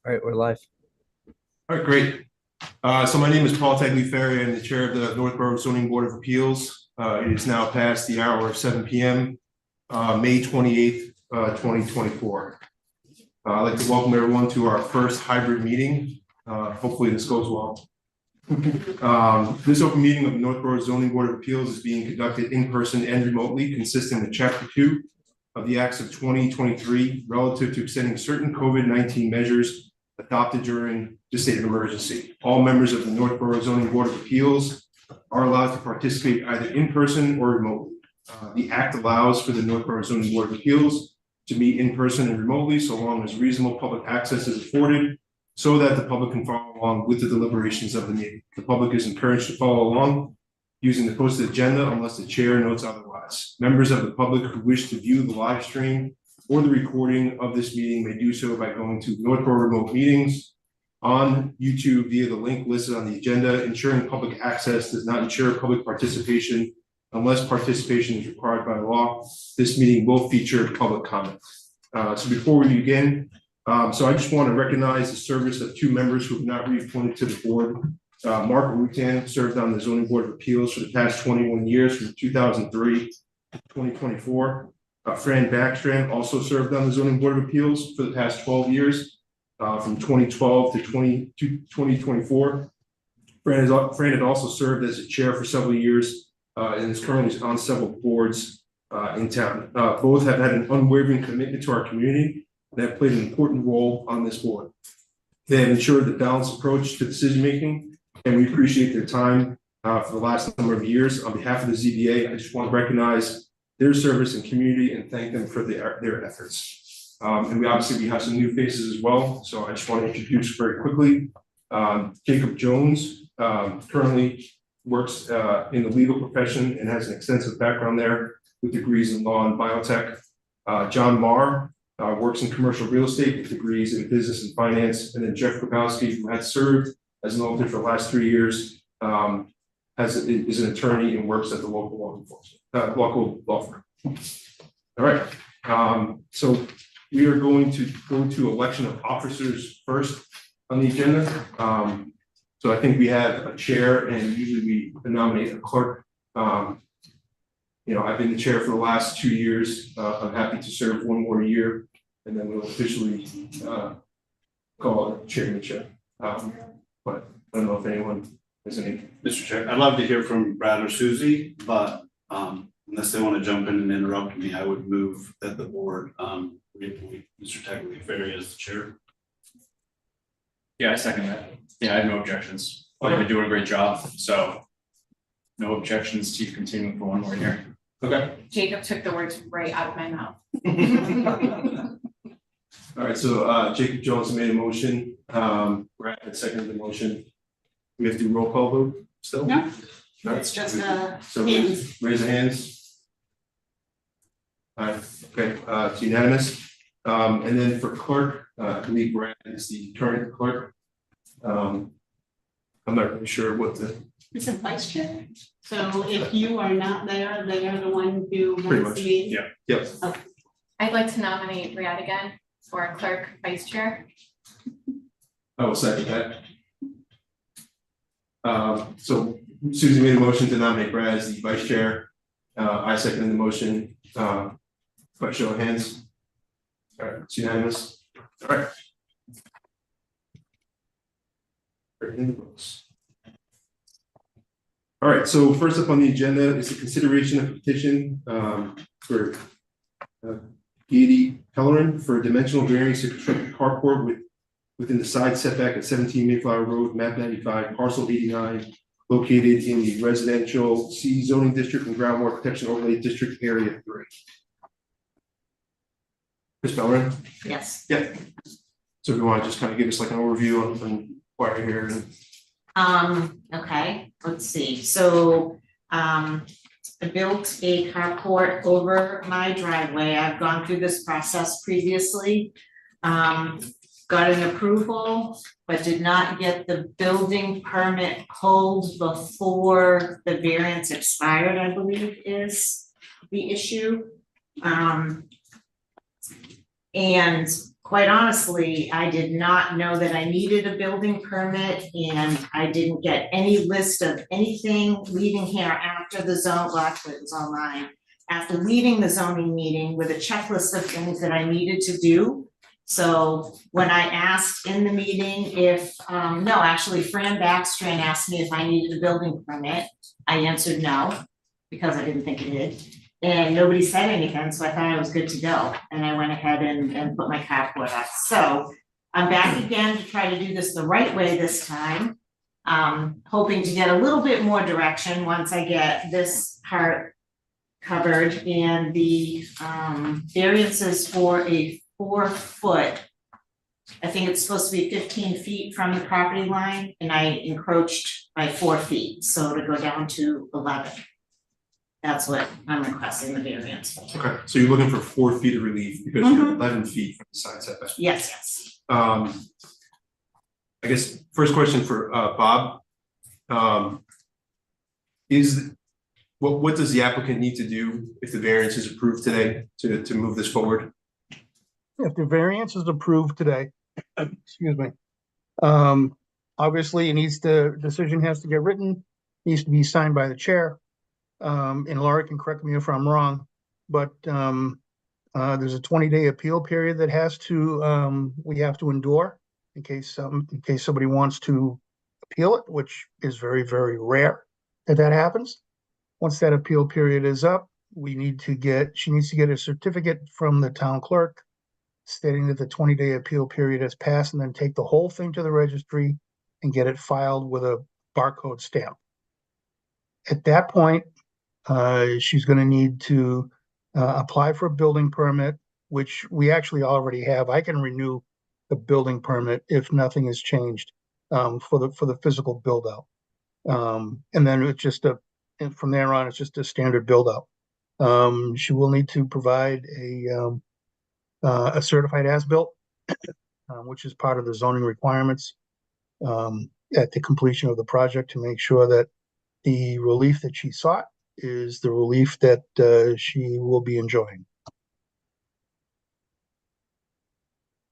All right, we're live. All right, great. So my name is Paul Tagliaferri. I'm the chair of the Northborough Zoning Board of Appeals. It is now past the hour of 7 p.m., May 28th, 2024. I'd like to welcome everyone to our first hybrid meeting. Hopefully this goes well. This open meeting of the Northborough Zoning Board of Appeals is being conducted in person and remotely, consistent with Chapter 2 of the Acts of 2023 relative to extending certain COVID-19 measures adopted during the state of emergency. All members of the Northborough Zoning Board of Appeals are allowed to participate either in person or remotely. The Act allows for the Northborough Zoning Board of Appeals to meet in person and remotely so long as reasonable public access is afforded so that the public can follow along with the deliberations of the meeting. The public is encouraged to follow along using the posted agenda unless the chair notes otherwise. Members of the public who wish to view the live stream or the recording of this meeting may do so by going to Northborough Remote Meetings on YouTube via the link listed on the agenda. Ensuring public access does not ensure public participation unless participation is required by law. This meeting will feature public comment. So before we begin, so I just want to recognize the service of two members who have not reappointed to the board. Mark Rutan served on the Zoning Board of Appeals for the past 21 years from 2003 to 2024. Fran Backstrand also served on the Zoning Board of Appeals for the past 12 years, from 2012 to 2024. Fran had also served as a chair for several years and is currently on several boards in town. Both have had an unwavering commitment to our community and have played an important role on this board. They have ensured the balanced approach to decision making, and we appreciate their time for the last number of years. On behalf of the ZBA, I just want to recognize their service and community and thank them for their efforts. And we have some new faces as well. So I just want to introduce very quickly, Jacob Jones currently works in the legal profession and has an extensive background there with degrees in law and biotech. John Marr works in commercial real estate with degrees in business and finance. And then Jeff Grabowski, who had served as an auditor for the last 3 years, is an attorney and works at the local law enforcement, local law firm. All right, so we are going to go to election of officers first on the agenda. So I think we have a chair, and usually we nominate a clerk. I've been the chair for the last 2 years. I'm happy to serve one more year, and then we'll officially call it chairmanship. But I don't know if anyone. Mr. Chair, I'd love to hear from Brad or Susie, but unless they want to jump in and interrupt me, I would move that the board reappoint Mr. Tagliaferri as the chair. Yeah, I second that. Yeah, I have no objections. You've been doing a great job, so no objections to you continuing for one more year. Okay. Jacob took the words right out of my mouth. All right, so Jacob Jones made a motion. Brad had seconded the motion. We have to do roll call vote still? No, it's just so hands. Raise the hands. All right, okay, it's unanimous. And then for clerk, I believe Brad is the current clerk. I'm not really sure what the. It's a vice chair. So if you are not there, they are the one who runs the meeting. Yeah. Yep. Okay. I'd like to nominate Brad again for clerk vice chair. I will second that. So Susie made a motion to nominate Brad as the vice chair. I seconded the motion. By show of hands. All right, it's unanimous. All right. All right, so first up on the agenda is the consideration of a petition for Katie Pellerin for a dimensional variance to construct a carport within the side setback at 17 Mayflower Road, map 95, parcel 89, located in the residential C zoning district and groundwater protection overlay district area 3. Ms. Pellerin? Yes. Yeah. So if you want to just kind of give us like an overview on why you're here. Okay, let's see. So I built a carport over my driveway. I've gone through this process previously. Got an approval, but did not get the building permit pulled before the variance expired, I believe is the issue. And quite honestly, I did not know that I needed a building permit, and I didn't get any list of anything leaving here after the zone, well, actually, it was online. After leaving the zoning meeting with a checklist of things that I needed to do. So when I asked in the meeting if, no, actually Fran Backstrand asked me if I needed a building permit, I answered no, because I didn't think it did. And nobody said anything, so I thought I was good to go, and I went ahead and put my carport up. So I'm back again to try to do this the right way this time. Hoping to get a little bit more direction once I get this part covered, and the variances for a 4-foot. I think it's supposed to be 15 feet from the property line, and I encroached by 4 feet, so to go down to 11. That's what I'm requesting the variance. Okay, so you're looking for 4 feet of relief because you're 11 feet from the side setback. Yes. I guess first question for Bob. What does the applicant need to do if the variance is approved today to move this forward? If the variance is approved today, excuse me, obviously decision has to get written, needs to be signed by the chair. And Laura can correct me if I'm wrong, but there's a 20-day appeal period that we have to endure in case somebody wants to appeal it, which is very, very rare that happens. Once that appeal period is up, she needs to get a certificate from the town clerk stating that the 20-day appeal period has passed, and then take the whole thing to the registry and get it filed with a barcode stamp. At that point, she's going to need to apply for a building permit, which we actually already have. I can renew the building permit if nothing has changed for the physical build out. And then it's just and from there on, it's just a standard build out. She will need to provide a certified as-built, which is part of the zoning requirements at the completion of the project, to make sure that the relief that she sought is the relief that she will be enjoying.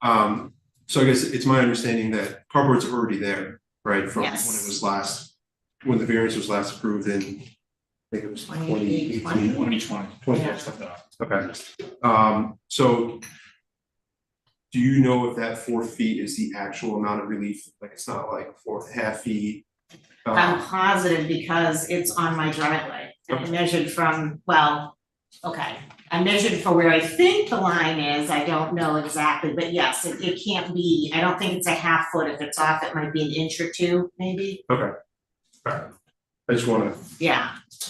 So I guess it's my understanding that carport's already there, right? From Yes. when the variance was last approved in, I think it was 2018. 2020. Yeah. Okay. So do you know if that 4 feet is the actual amount of relief? Like, it's not like 4.5 feet? I'm positive because it's on my driveway. I measured from, I measured for where I think the line is. I don't know exactly, but yes, it can't be, I don't think it's a half foot. If it's off, it might be an inch or two, maybe. Okay. All right. I just want to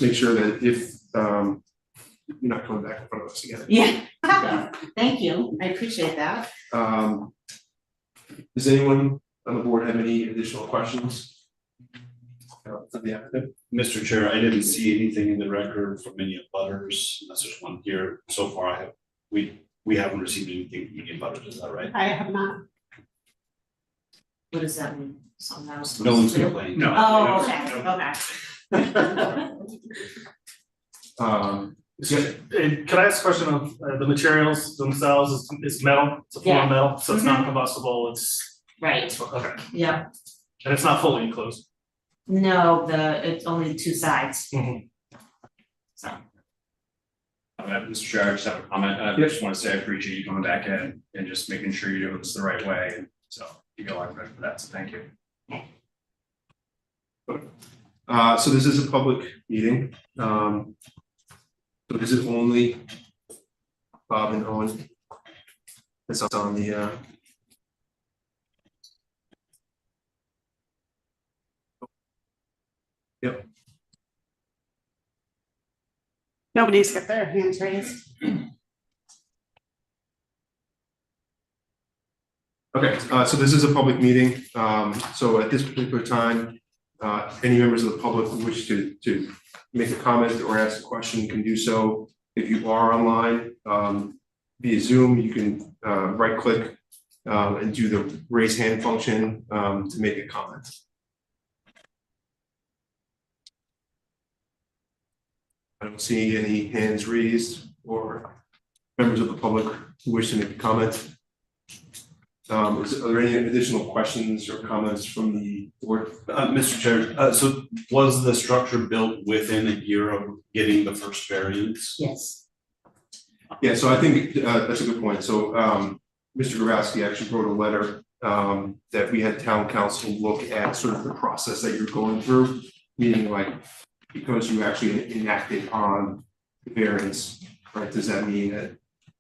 make sure that if you're not coming back in front of us again. Yeah. Thank you. I appreciate that. Does anyone on the board have any additional questions? Mr. Chair, I didn't see anything in the record from any abutters, unless there's one here. So far, we haven't received anything from any abutters, is that right? I have not. What does that mean? Something else? No one's complaining. No. Oh, okay. Can I ask a question of the materials themselves? It's metal, it's a form of metal, so it's not combustible, it's. Right, Okay, yeah. and it's not fully enclosed. No, it's only 2 sides. So. Mr. Chair, I just have a comment. I just want to say I appreciate you coming back in and just making sure you're doing this the right way. So you get a lot of credit for that. So thank you. So this is a public meeting. So this is only Bob and Owen. It's on the Yep. Nobody's got their hands raised. Okay, so this is a public meeting. So at this particular time, any members of the public who wish to make a comment or ask a question can do so. If you are online via Zoom, you can right click and do the raise hand function to make a comment. I don't see any hands raised or members of the public who wish to make a comment? Are there any additional questions or comments from the board? Mr. Chair, so was the structure built within a year of getting the first variance? Yes. Yeah, so I think that's a good point. So Mr. Grabowski actually wrote a letter that we had town council look at sort of the process that you're going through, meaning like, because you actually enacted on the variance, right? Does that mean that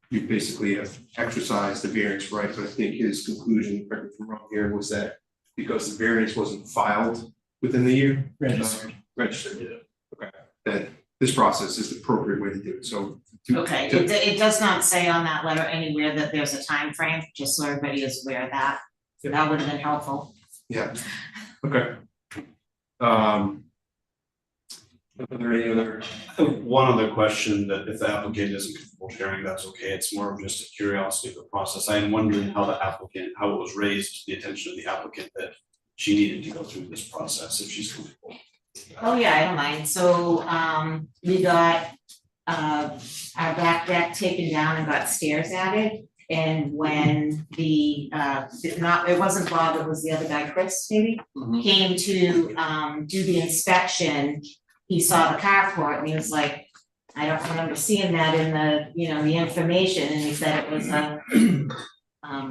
you basically have exercised the variance right? But I think his conclusion, correct me if I'm wrong here, was that because the variance wasn't filed within the year. Registered. Registered, yeah. Okay, that this process is the appropriate way to do it, so. Okay, it does not say on that letter anywhere that there's a time frame, just so everybody is aware of that. So that would have been helpful. Yeah, okay. Are there any other? One other question, that if the applicant isn't comfortable sharing, that's okay. It's more of just a curiosity of the process. I am wondering how it was raised to the attention of the applicant that she needed to go through this process, if she's comfortable. Oh, yeah, I don't mind. So, we got, our back deck taken down and got stairs added. And when the, it wasn't Bob, it was the other guy, Chris, maybe, came to, do the inspection, he saw the carport and he was like, I don't remember seeing that in the, you know, the information, and he said it was a,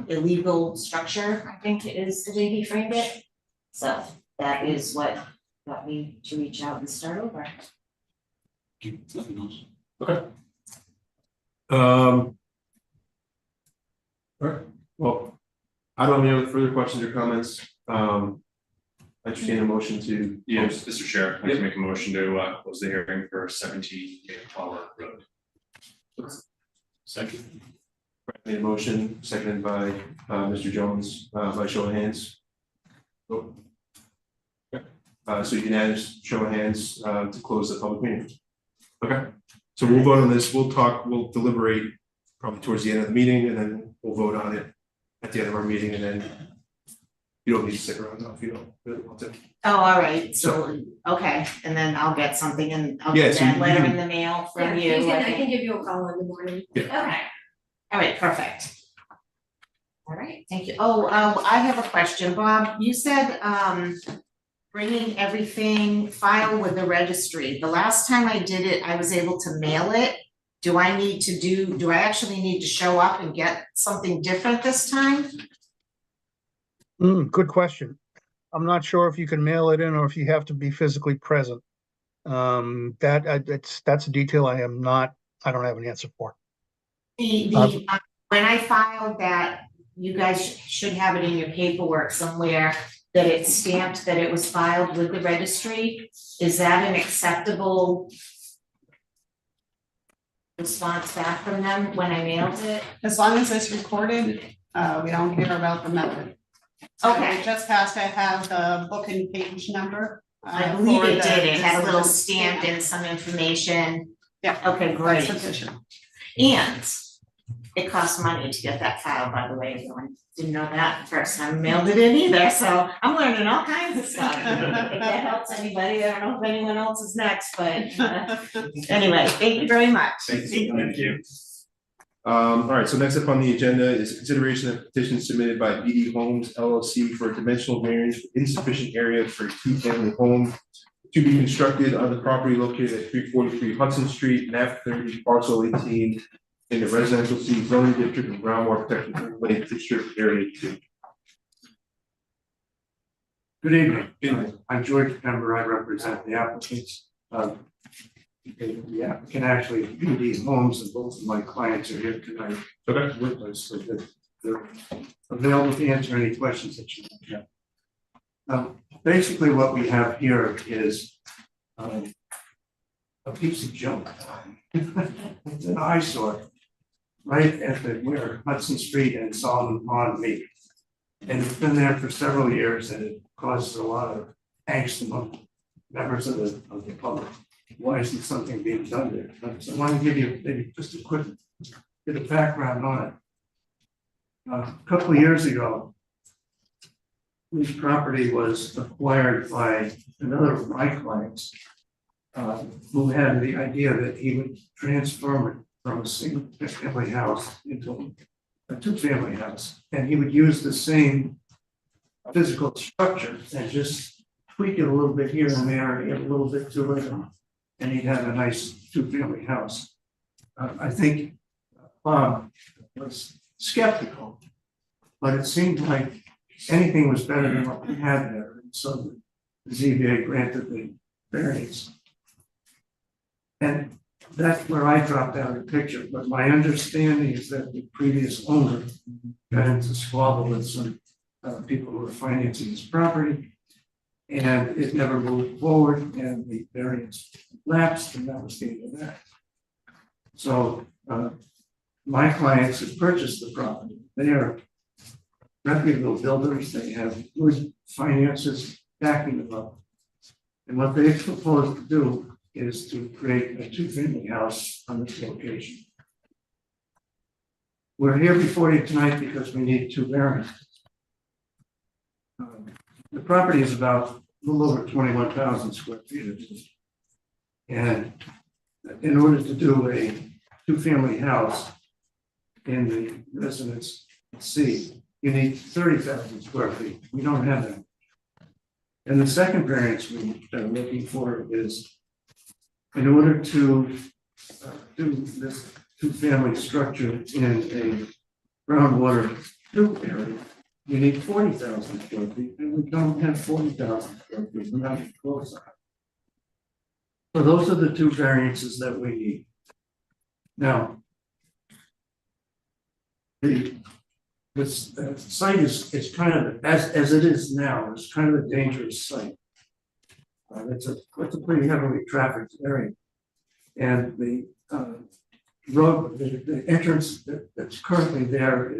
illegal structure, I think it is the way he framed it. So that is what got me to reach out and start over. Nothing else. Okay. All right, well, I don't have any other further questions or comments. I entertain a motion to. Yes, Mr. Chair, I'd like to make a motion to close the hearing for 17 Flower Road. Second. Made a motion, seconded by Mr. Jones, by show of hands. Oh. Okay. So unanimous show of hands to close the public meeting. Okay, so we'll vote on this, we'll deliberate probably towards the end of the meeting, and then we'll vote on it at the end of our meeting, and then you don't need to stick around though if you don't really want to. Oh, all right, so, okay, and then I'll get something and I'll Yeah, get so that you letter can- in the mail from Yeah, you. I can give you a call in the morning. Okay, all right, perfect. All right, thank you. Oh, I have a question, Bob. You said, bringing everything, file with the registry. The last time I did it, I was able to mail it. Do I actually need to show up and get something different this time? Good question. I'm not sure if you can mail it in or if you have to be physically present. That's a detail I don't have an answer for. When I filed that, you guys should have it in your paperwork somewhere, that it's stamped that it was filed with the registry. Is that an acceptable response back from them when I mailed it? As long as it's recorded, we don't hear about the method. So Okay. it just has to have the book and page number. I believe for it did, the it had a little decision. stamp and some information. Yeah. Okay, That's great. sufficient. And it costs money to get that filed, by the way, everyone didn't know that the first time I mailed it in either, so I'm learning all kinds of stuff. If that helps anybody, I don't know if anyone else is next, but anyway, thank you very much. Thank you. Thank you. All right, so next up on the agenda is consideration of petition submitted by BD Homes LLC for a dimensional variance for insufficient area for a two-family home to be constructed on the property located at 343 Hudson Street, NAP 30, parcel 18, in the residential C zoning district and groundwater protection overlay district area 2. Good evening. I'm George Pember. I represent the applicants. The applicant actually, BD Homes, and both of my clients are here tonight. Okay. With us, so they're available to answer any questions that you might have. Basically, what we have here is a piece of junk. It's an eyesore right at where Hudson Street and Solomon Pond meet. And it's been there for several years, and it causes a lot of angst among members of the public. Why isn't something being done there? So I want to give you maybe just a quick bit of background on it. A couple of years ago, this property was acquired by another of my clients, who had the idea that he would transfer from a single family house into a two-family house. And he would use the same physical structure and just tweak it a little bit here and there, add a little bit to it, and he'd have a nice two-family house. I think Bob was skeptical, but it seemed like anything was better than what we had there. And so the ZBA granted the variance. And that's where I dropped out of the picture, but my understanding is that the previous owner got into squabble with some people who were financing his property. And it never moved forward, and the variance lapsed, and that was the end of that. So my clients have purchased the property. They are reputable builders. They have good finances backing them up. And what they propose to do is to create a two-family house on this location. We're here before you tonight because we need two variances. The property is about a little over 21,000 square feet. And in order to do a two-family house in the residence C, you need 30,000 square feet. We don't have that. And the second variance we are looking for is in order to do this two-family structure in a groundwater loop area, you need 40,000 square feet, and we don't have 40,000 square feet. We're not close enough. So those are the two variances that we need. Now, this site is kind of, as it is now, it's kind of a dangerous site. It's a pretty heavily trafficked area. And the road, the entrance that's currently there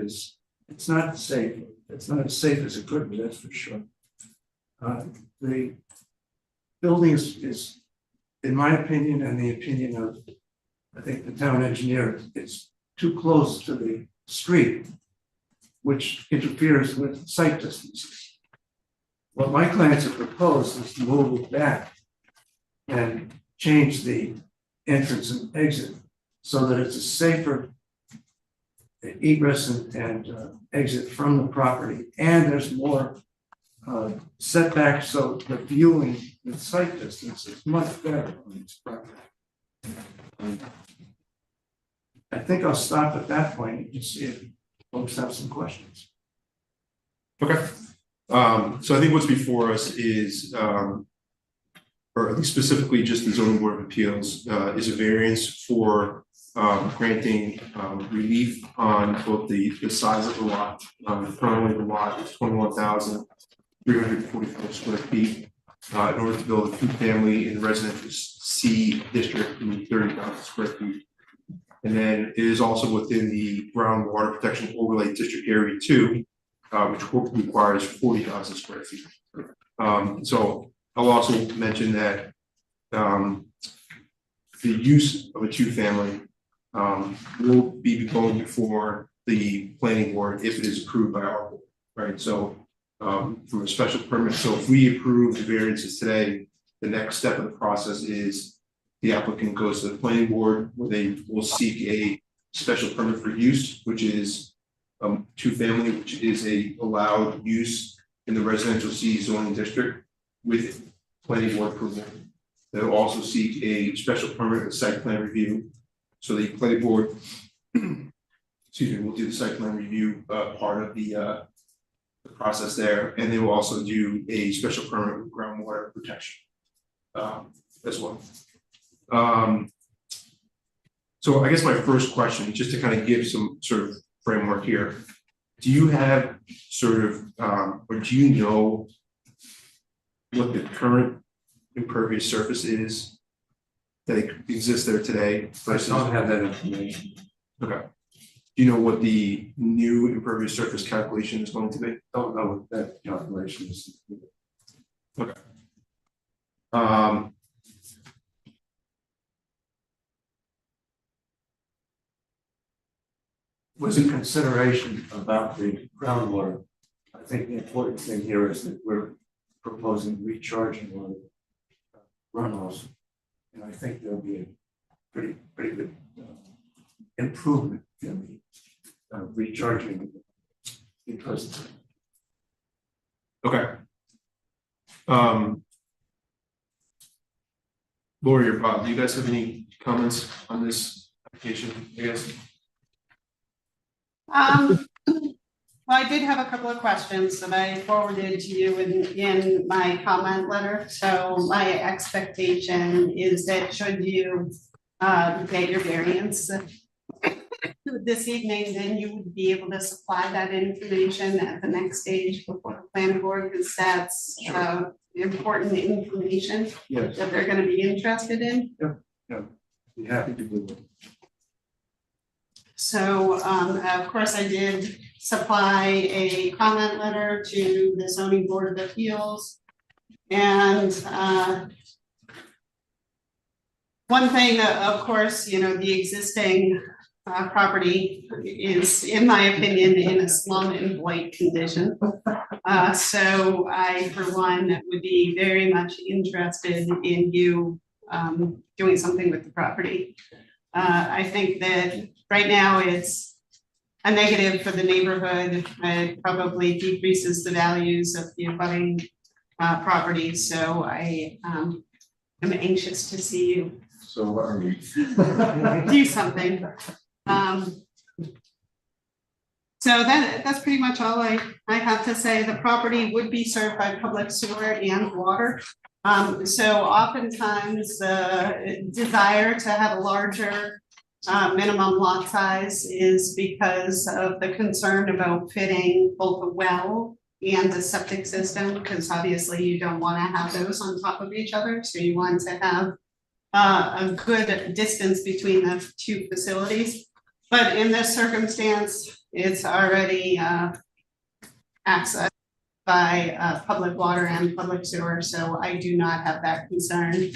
it's not safe. It's not as safe as it could be, that's for sure. The building is, in my opinion, and the opinion of, I think, the town engineer, it's too close to the street, which interferes with sight distances. What my clients have proposed is to move it back and change the entrance and exit so that it's a safer egress and exit from the property, and there's more setback, so the viewing and sight distance is much better on this property. I think I'll stop at that point and just see if folks have some questions. Okay. So I think what's before us is, or at least specifically just the zoning board of appeals, is a variance for granting relief on both the size of the lot. Currently the lot is 21,344 square feet. In order to build a two-family in residential C district, you need 30,000 square feet. And then it is also within the groundwater protection overlay district area 2, which requires 40,000 square feet. So I'll also mention that the use of a two-family will be going before the planning board if it is approved by our board, right? So from a special permit, so if we approve the variances today, the next step of the process is the applicant goes to the planning board where they will seek a special permit for use, which is two-family, which is a allowed use in the residential C zoning district with planning board approval. They'll also seek a special permit and site plan review. So the planning board, excuse me, will do the site plan review part of the process there, and they will also do a special permit with groundwater protection as well. So I guess my first question, just to kind of give some sort of framework here, do you have sort of, or do you know what the current impervious surface is that exists there today? I don't have that information. Okay. Do you know what the new impervious surface calculation is going to be? Don't know what that calculation is. Okay. Was a consideration about the groundwater. I think the important thing here is that we're proposing recharging on runoffs, and I think there'll be a pretty good improvement in the recharging because Okay. Lori or Bob, do you guys have any comments on this application, I guess? Well, I did have a couple of questions that I forwarded to you in my comment letter. So my expectation is that should you get your variance this evening, then you would be able to supply that information at the next stage before the planning board, because that's important information yes, that they're gonna be interested in. be happy to do it. So, of course, I did supply a comment letter to the zoning board of appeals. And, one thing, of course, you know, the existing, property is, in my opinion, in a slum and blight condition. So I, for one, would be very much interested in you, doing something with the property. I think that right now it's a negative for the neighborhood. It probably decreases the values of the abutting properties. So I am anxious to see you So are we. do something. So that's pretty much all I have to say. The property would be served by public sewer and water. So oftentimes the desire to have a larger minimum lot size is because of the concern about fitting both a well and a septic system, because obviously you don't want to have those on top of each other. So you want to have a good distance between the two facilities. But in this circumstance, it's already accessed by public water and public sewer, so I do not have that concern.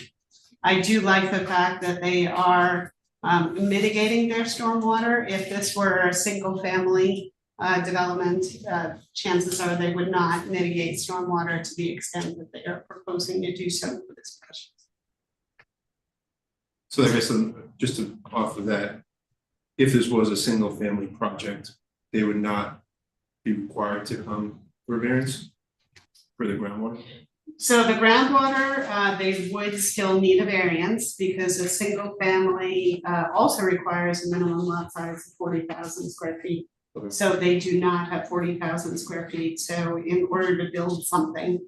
I do like the fact that they are mitigating their stormwater. If this were a single family development, chances are they would not mitigate stormwater to the extent that they are proposing to do so for this project. So I guess just to off of that, if this was a single family project, they would not be required to come for variance for the groundwater? So the groundwater, they would still need a variance because a single family also requires a minimum lot size of 40,000 square feet. Okay. So they do not have 40,000 square feet. So in order to build something,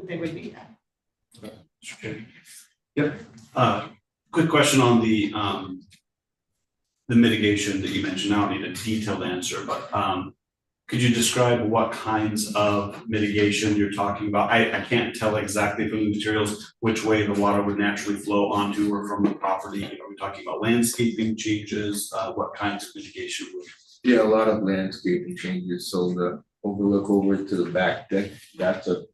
they would need that. Okay. Yep, quick question on the mitigation that you mentioned. I don't need a detailed answer, but could you describe what kinds of mitigation you're talking about? I can't tell exactly from the materials which way the water would naturally flow onto or from the property. Are we talking about landscaping changes? What kinds of mitigation would? Yeah, a lot of landscaping changes, so the overlook over to the back deck, that's a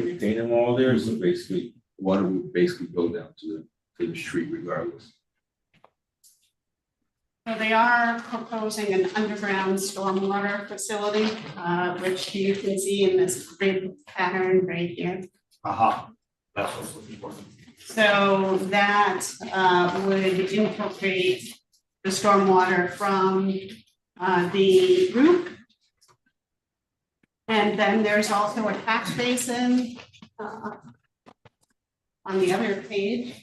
retaining wall there, so basically, water would basically go down to the street regardless. So they are proposing an underground stormwater facility, which you can see in this grid pattern right here. Aha, that's what I was looking for. So that would infiltrate the stormwater from the roof. And then there's also a catch basin on the other page.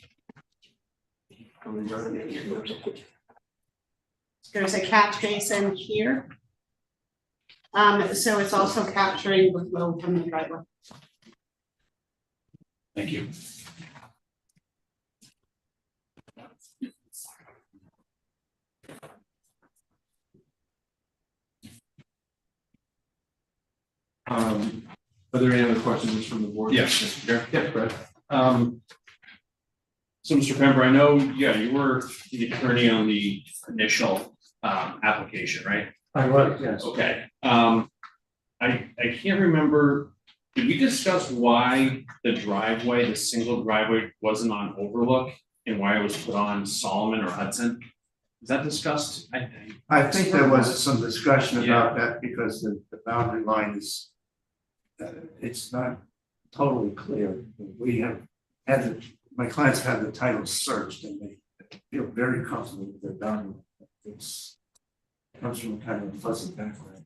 There's a catch basin here. So it's also capturing the flow from the driveway. Thank you. Are there any other questions from the board? Yes, Mr. Chair. Yeah, Brad. So Mr. Pember, I know, yeah, you were the attorney on the initial application, right? I was, yes. Okay, I can't remember, did we discuss why the driveway, the single driveway wasn't on Overlook and why it was put on Solomon or Hudson? Is that discussed? I think there was some discussion about that because the boundary line is, it's not totally clear. We have had, my clients had the title searched and feel very comfortable with their value. It's comes from kind of a fuzzy background.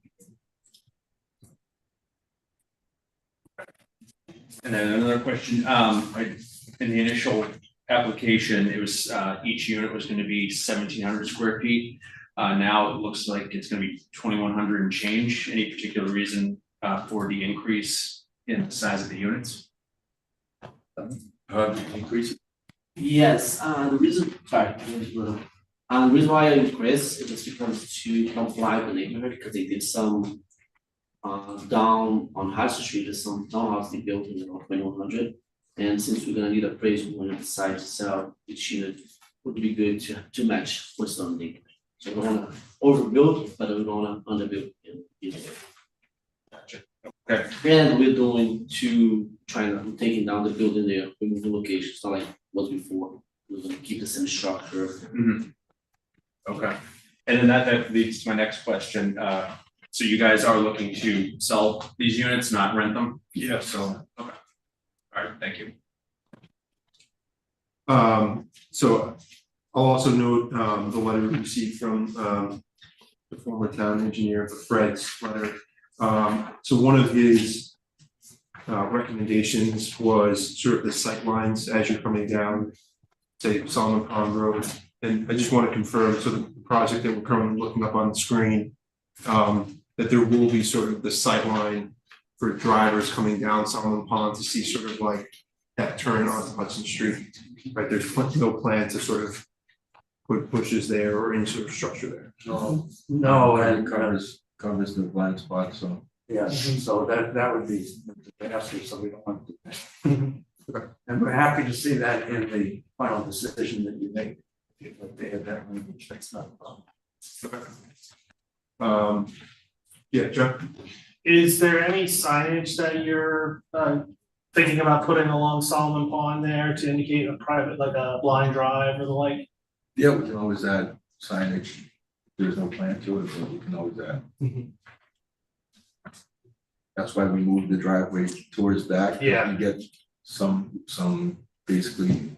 And then another question, in the initial application, it was, each unit was gonna be 1,700 square feet. Now it looks like it's gonna be 2,100 and change. Any particular reason, for the increase in the size of the units? Increase. Yes, the reason, sorry, the reason why I increased it is because to comply with the neighborhood, because they did some down on High Street, there's some townhouse they built in around 2,100. And since we're gonna need appraisal when we decide to sell each unit, would be good to match what's on the neighborhood. So we don't wanna overbuild, but we don't wanna underbuild in either way. Gotcha. Okay. And we're doing I'm taking down the building there, we move the location, it's not like it was before, we're gonna keep the same structure. Okay, and then that leads to my next question. So you guys are looking to sell these units, not rent them? Yeah. So, okay. All right, thank you. So I'll also note, the letter we received from, the former town engineer, Fred's letter. So one of his, recommendations was sort of the sight lines as you're coming down, say, Solomon Pond Road. And I just want to confirm, so the project that we're currently looking up on the screen, that there will be sort of the sight line for drivers coming down Solomon Pond to see sort of like that turn onto Hudson Street, right? There's no plan to sort of put bushes there or any sort of structure there. No, And covers the blind spot, so. yeah, so that would be the answer, so we don't want to do that. And we're happy to see that in the final decision that you make. If they have that language, that's not a problem. Yeah, Jeff? Is there any signage that you're thinking about putting along Solomon Pond there to indicate a private, like a blind drive or the like? Yeah, we can always add signage. There's no plan to it, but we can always add. That's why we moved the driveway towards back. Yeah. You get some basically,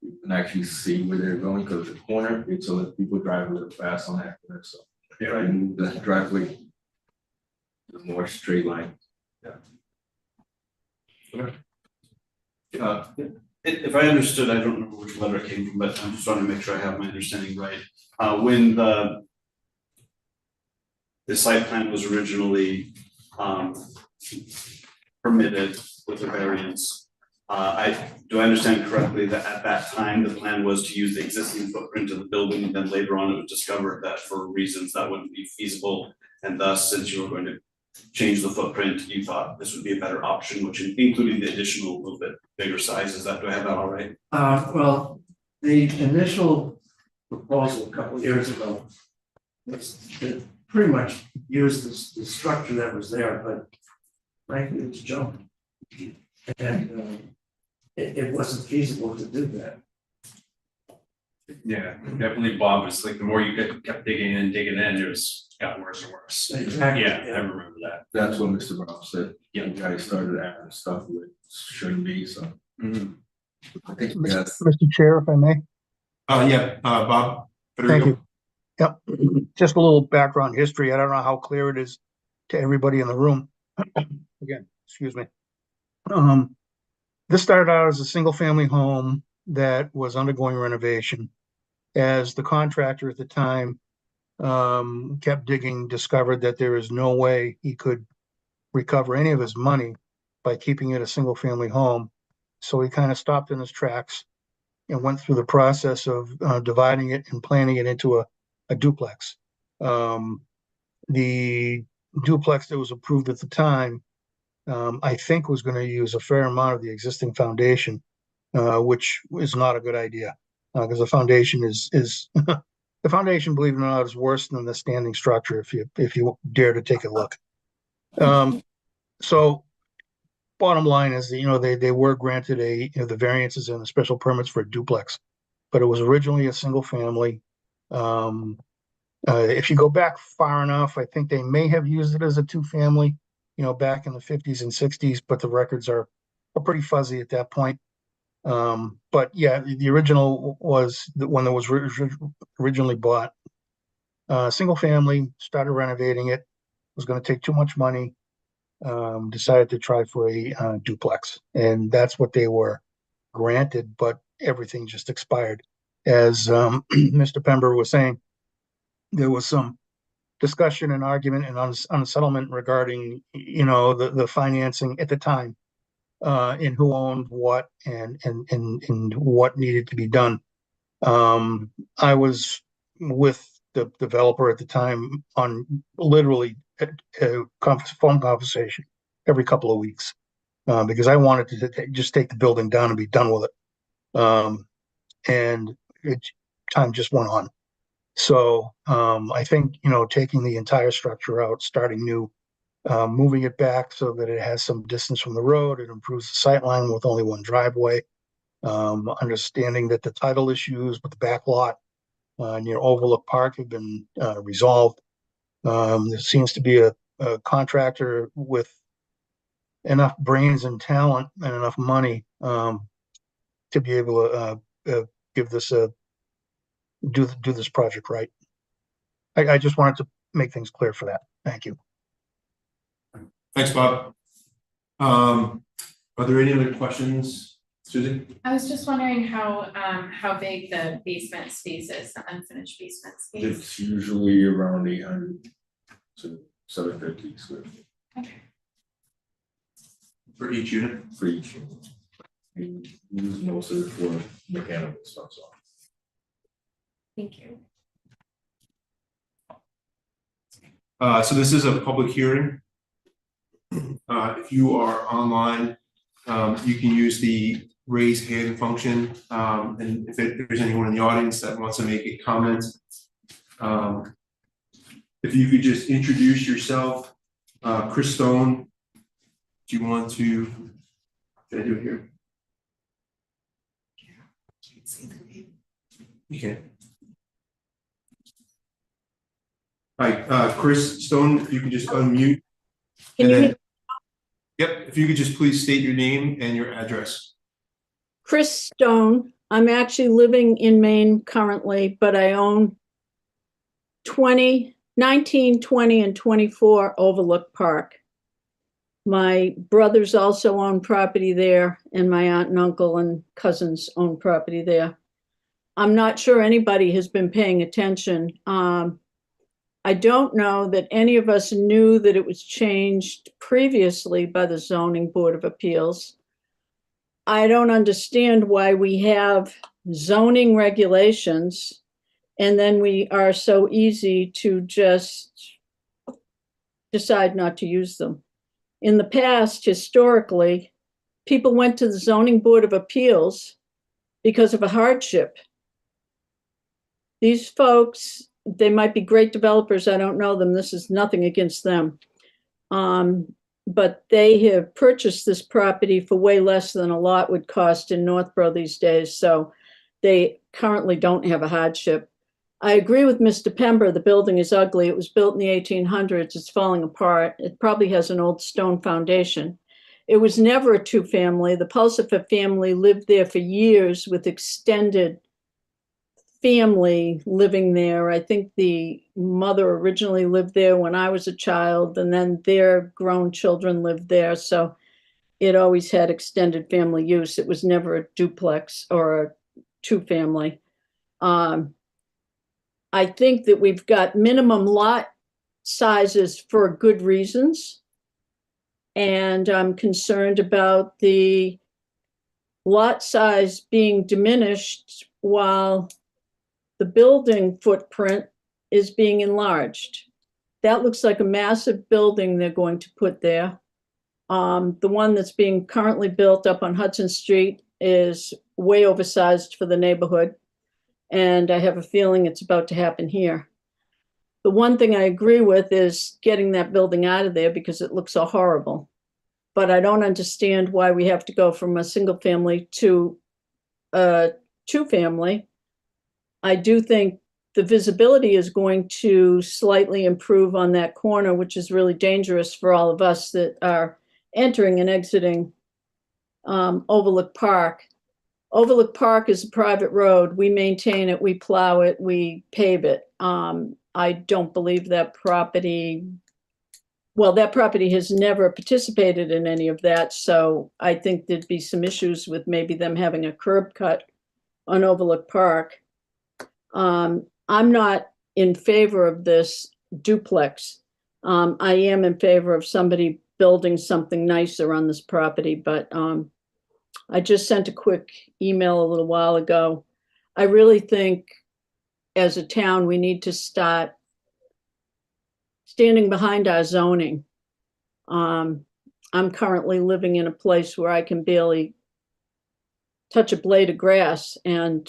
you can actually see where they're going, because the corner, it's so that people drive a little fast on that corner, so. Yeah. I moved the driveway to more straight line. If I understood, I don't remember which letter it came from, but I'm just trying to make sure I have my understanding right. When the site plan was originally permitted with the variance, do I understand correctly that at that time, the plan was to use the existing footprint of the building, and then later on it was discovered that for reasons that wouldn't be feasible, and thus, since you were going to change the footprint, you thought this would be a better option, which including the additional little bit bigger size. Is that, do I have that all right? Well, the initial proposal a couple of years ago was it pretty much used the structure that was there, but frankly, it's junk. And it wasn't feasible to do that. Yeah, definitely, Bob, it's like the more you kept digging in, it got worse and worse. Exactly. Yeah, I remember that. That's what Mr. Brown said. Yeah. You guys started adding stuff that shouldn't be, so. I think, yes. Mr. Chair, if I may. Bob? Thank you. Yep, just a little background history. I don't know how clear it is to everybody in the room. Again, excuse me. This started out as a single-family home that was undergoing renovation. As the contractor at the time kept digging, discovered that there is no way he could recover any of his money by keeping it a single-family home. So he kind of stopped in his tracks and went through the process of dividing it and planning it into a duplex. The duplex that was approved at the time, I think, was going to use a fair amount of the existing foundation, which is not a good idea, because the foundation is the foundation, believe it or not, is worse than the standing structure if you dare to take a look. So bottom line is that, they were granted the variances and the special permits for a duplex, but it was originally a single family. If you go back far enough, I think they may have used it as a two-family, back in the 50s and 60s, but the records are pretty fuzzy at that point. But yeah, the original was the one that was originally bought. Single family, started renovating it, was gonna take too much money. Decided to try for a duplex, and that's what they were granted, but everything just expired. As Mr. Pember was saying, there was some discussion and argument and unsettlement regarding, the financing at the time, and who owned what and what needed to be done. I was with the developer at the time on literally a phone conversation every couple of weeks, because I wanted to just take the building down and be done with it. And time just went on. So I think, taking the entire structure out, starting new, moving it back so that it has some distance from the road, it improves the sight line with only one driveway. Understanding that the title issues with the back lot near Overlook Park have been resolved. There seems to be a contractor with enough brains and talent and enough money to be able to give this a do this project right. I just wanted to make things clear for that. Thank you. Thanks, Bob. Are there any other questions, Susan? I was just wondering how big the basement space is, the unfinished basement space. It's usually around 800 to 750 square feet Okay. For each unit? for each unit. We use most of it for mechanical stuff, so. Thank you. So this is a public hearing. If you are online, you can use the raise hand function. And if there's anyone in the audience that wants to make a comment, if you could just introduce yourself, Chris Stone, do you want to, should I do it here? You can. Hi, Chris Stone, if you could just unmute. And then, yep, if you could just please state your name and your address. Chris Stone. I'm actually living in Maine currently, but I own 19, 20, and 24 Overlook Park. My brothers also own property there, and my aunt and uncle and cousins own property there. I'm not sure anybody has been paying attention. I don't know that any of us knew that it was changed previously by the Zoning Board of Appeals. I don't understand why we have zoning regulations and then we are so easy to just decide not to use them. In the past, historically, people went to the Zoning Board of Appeals because of a hardship. These folks, they might be great developers. I don't know them. This is nothing against them. But they have purchased this property for way less than a lot would cost in Northborough these days. So they currently don't have a hardship. I agree with Mr. Pember. The building is ugly. It was built in the 1800s. It's falling apart. It probably has an old stone foundation. It was never a two-family. The Pulsifer family lived there for years with extended family living there. I think the mother originally lived there when I was a child, and then their grown children lived there. So it always had extended family use. It was never a duplex or a two-family. I think that we've got minimum lot sizes for good reasons. And I'm concerned about the lot size being diminished while the building footprint is being enlarged. That looks like a massive building they're going to put there. The one that's being currently built up on Hudson Street is way oversized for the neighborhood. And I have a feeling it's about to happen here. The one thing I agree with is getting that building out of there because it looks so horrible. But I don't understand why we have to go from a single family to a two-family. I do think the visibility is going to slightly improve on that corner, which is really dangerous for all of us that are entering and exiting Overlook Park. Overlook Park is a private road. We maintain it, we plow it, we pave it. I don't believe that property, well, that property has never participated in any of that, so I think there'd be some issues with maybe them having a curb cut on Overlook Park. I'm not in favor of this duplex. I am in favor of somebody building something nicer on this property, but I just sent a quick email a little while ago. I really think as a town, we need to start standing behind our zoning. I'm currently living in a place where I can barely touch a blade of grass, and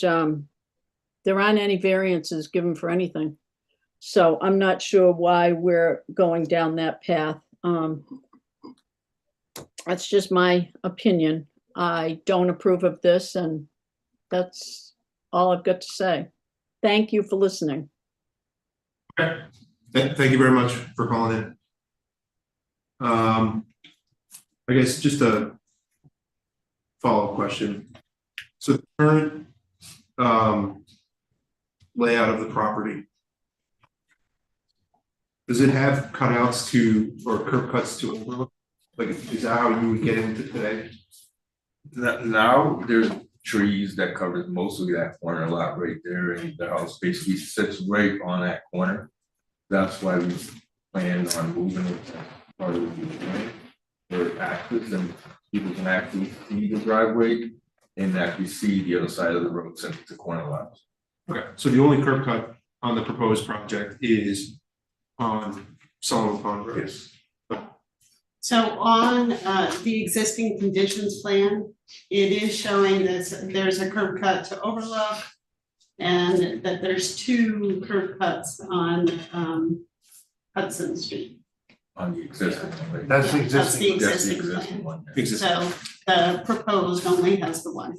there aren't any variances given for anything. So I'm not sure why we're going down that path. That's just my opinion. I don't approve of this, and that's all I've got to say. Thank you for listening. Okay. Thank you very much for calling in. I guess just a follow-up question. So the current layout of the property, does it have cutouts to, or curb cuts to overlook? Like, is that how you would get into today? Now, there's trees that covers most of that corner lot right there, and the house basically sits right on that corner. That's why we planned on moving it part of the driveway for access, and people can actually see the driveway and actually see the other side of the road since it's a corner lot. Okay, so the only curb cut on the proposed project is on Solomon Pond Road? Yes. So on the existing conditions plan, it is showing that there's a curb cut to Overlook and that there's 2 curb cuts on Hudson Street. On the existing one, right? That's the That's the existing. That's the existing existing plan. one. Existing. So the proposed only has the 1.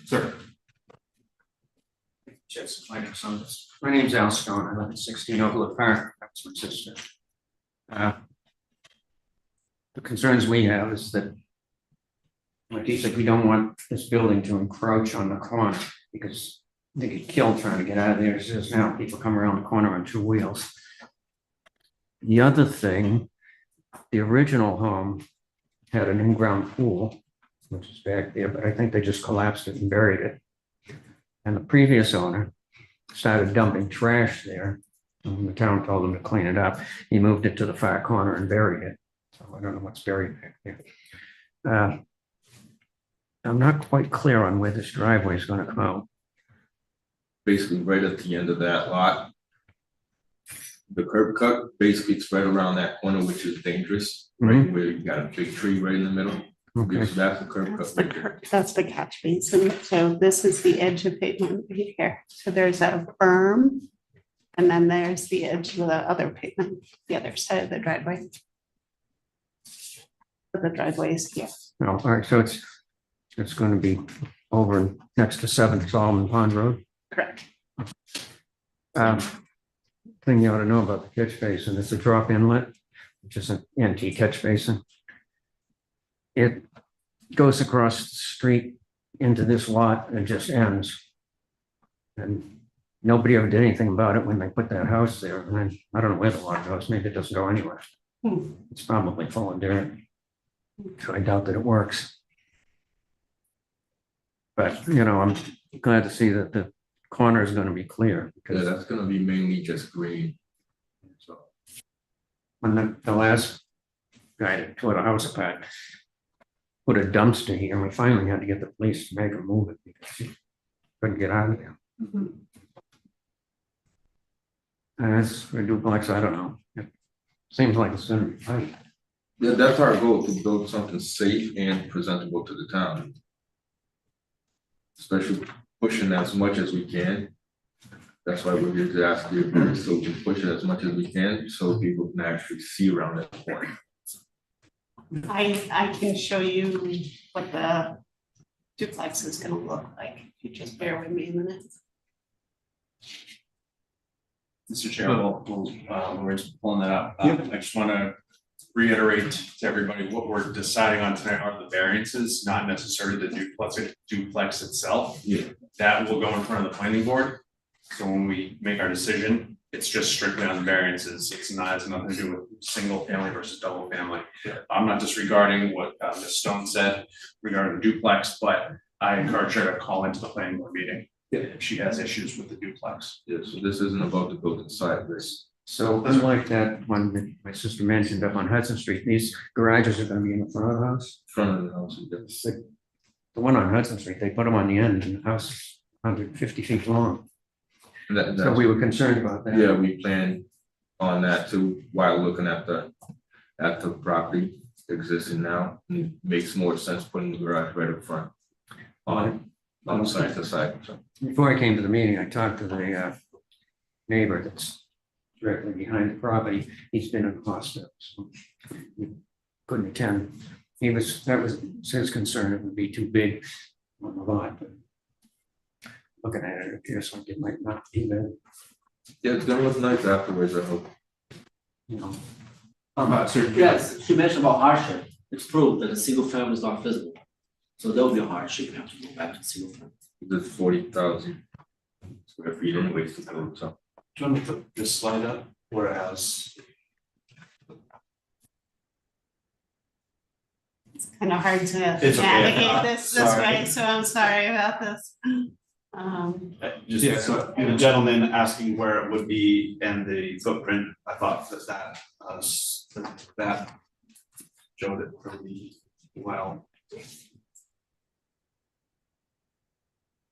Sir. Yes, my name's Al Stone. I live at 16 Overlook Park. That's my sister. The concerns we have is that, like he said, we don't want this building to encroach on the corner because they get killed trying to get out of there. As it is now, people come around the corner on 2 wheels. The other thing, the original home had an in-ground pool, which is back there, but I think they just collapsed it and buried it. And the previous owner started dumping trash there. And the town told him to clean it up. He moved it to the far corner and buried it. So I don't know what's buried back there. I'm not quite clear on where this driveway is going to come out. Basically right at the end of that lot. The curb cut, basically it's right around that corner, which is dangerous, right where you got a big tree right in the middle. Okay. So that's the curb cut right there. That's the catch basin. So this is the edge of pavement right here. So there's a berm. And then there's the edge of the other pavement, the other side of the driveway. The driveway is here. Oh, all right, so it's going to be over next to 7 Solomon Pond Road. Correct. Thing you ought to know about the catch basin, it's a drop inlet, which is an antique catch basin. It goes across the street into this lot and just ends. And nobody ever did anything about it when they put that house there. And then, I don't know where the water goes, maybe it doesn't go anywhere. It's probably full of dirt. So I doubt that it works. But, you know, I'm glad to see that the corner is going to be clear. Yeah, Because that's gonna be mainly just green. So when the last guy that tore the house apart put a dumpster here, and we finally had to get the police to make him move it because he couldn't get out of there. And as for duplex, I don't know. It seems like it's gonna be fine. yeah, that's our goal, to build something safe and presentable to the town. Especially pushing as much as we can. That's why we're here to ask you, so we can push it as much as we can, so people can actually see around that corner. I can show you what the duplex is gonna look like. If you just bear with me a minute. Mr. Chair, we're just pulling that up. I just want to reiterate to everybody, what we're deciding on tonight are the variances, not necessarily the duplex itself. Yeah. That will go in front of the planning board. So when we make our decision, it's just strictly on the variances. It's not, has nothing to do with single family versus double family. I'm not disregarding what Ms. Stone said regarding the duplex, but I encourage her to call into the planning board meeting if she has issues with the duplex. Yeah, so this isn't about the building side, this. So unlike that one that my sister mentioned up on Hudson Street, these garages are gonna be in the front of the house. Front of the house. It's like the one on Hudson Street, they put them on the end and the house is 150 feet long. So we were concerned about that. Yeah, we planned on that too, while looking at the property existing now. It makes more sense putting the garage right up front. On side to side, so. Before I came to the meeting, I talked to the neighbor that's directly behind the property. He's been in the hospital, so he couldn't attend. That was his concern, it would be too big on the lot, but looking at it, it appears like it might not be there, Yeah, it's gonna look nice afterwards, I hope. you know. Yes, she mentioned about hardship. It's proved that a single family is not feasible. So there will be a hardship, you have to go back to single family. There's 40,000 square feet anyways to build, so. Do you want me to put this slide up, whereas Kind of hard to It's okay. navigate this Sorry. way, so I'm sorry about this. Just, Yeah, so the gentleman asking where it would be and the footprint, I thought that showed it pretty well.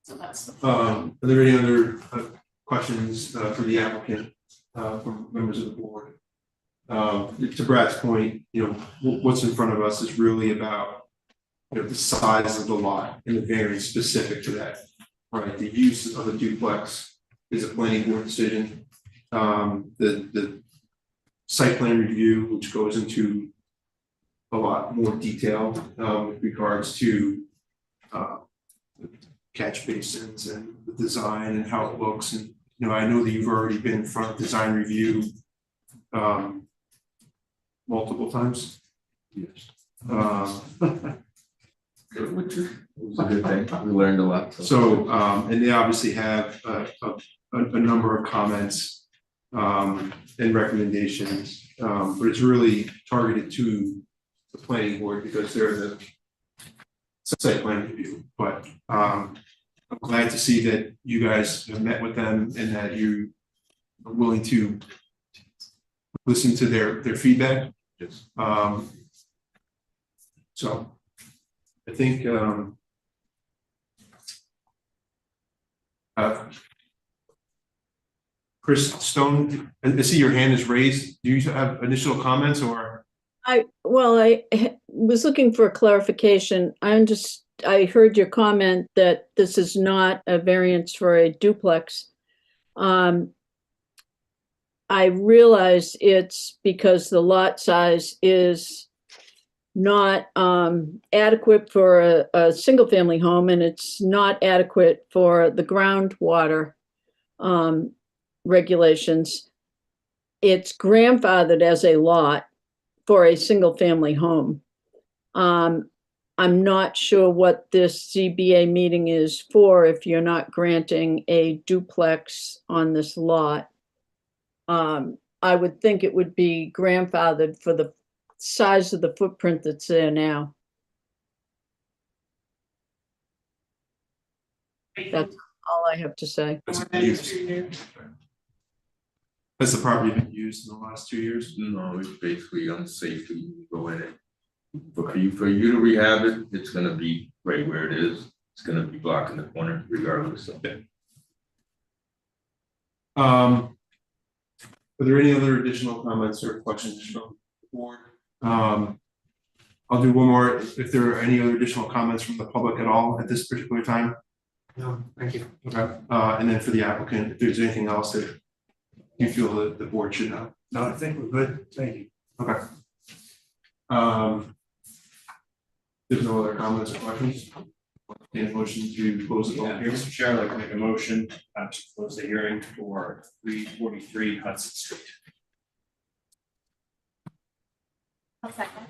So that's the. Are there any other questions for the applicant from members of the board? To Brad's point, what's in front of us is really about the size of the lot and the variance specific to that. Right, the use of a duplex is a planning board decision. The site plan review, which goes into a lot more detail with regards to catch basins and the design and how it looks. And I know that you've already been in front of design review multiple times. Yes. Which was a good thing. We learned a lot. So, and they obviously have a number of comments and recommendations, but it's really targeted to the planning board because they're the site plan review. But I'm glad to see that you guys have met with them and that you are willing to listen to their feedback. Yes. So I think Chris Stone, I see your hand is raised. Do you have initial comments or? I was looking for clarification. I heard your comment that this is not a variance for a duplex. I realize it's because the lot size is not adequate for a single family home, and it's not adequate for the groundwater regulations. It's grandfathered as a lot for a single family home. I'm not sure what this ZBA meeting is for if you're not granting a duplex on this lot. I would think it would be grandfathered for the size of the footprint that's there now. That's all I have to say. Has the property been used in the last 2 years? No, it's basically unsafe to go in it. But for you to rehab it, it's gonna be right where it is. It's gonna be blocking the corner regardless of it. Are there any other additional comments or questions from the board? I'll do one more if there are any other additional comments from the public at all at this particular time. No, thank you. Okay, and then for the applicant, if there's anything else that you feel that the board should know. No, I think we're good, thank you. Okay. There's no other comments or questions? Any motion to close the public hearing? Mr. Chair, I'd like to make a motion to close the hearing for 343 Hudson Street. I'll second.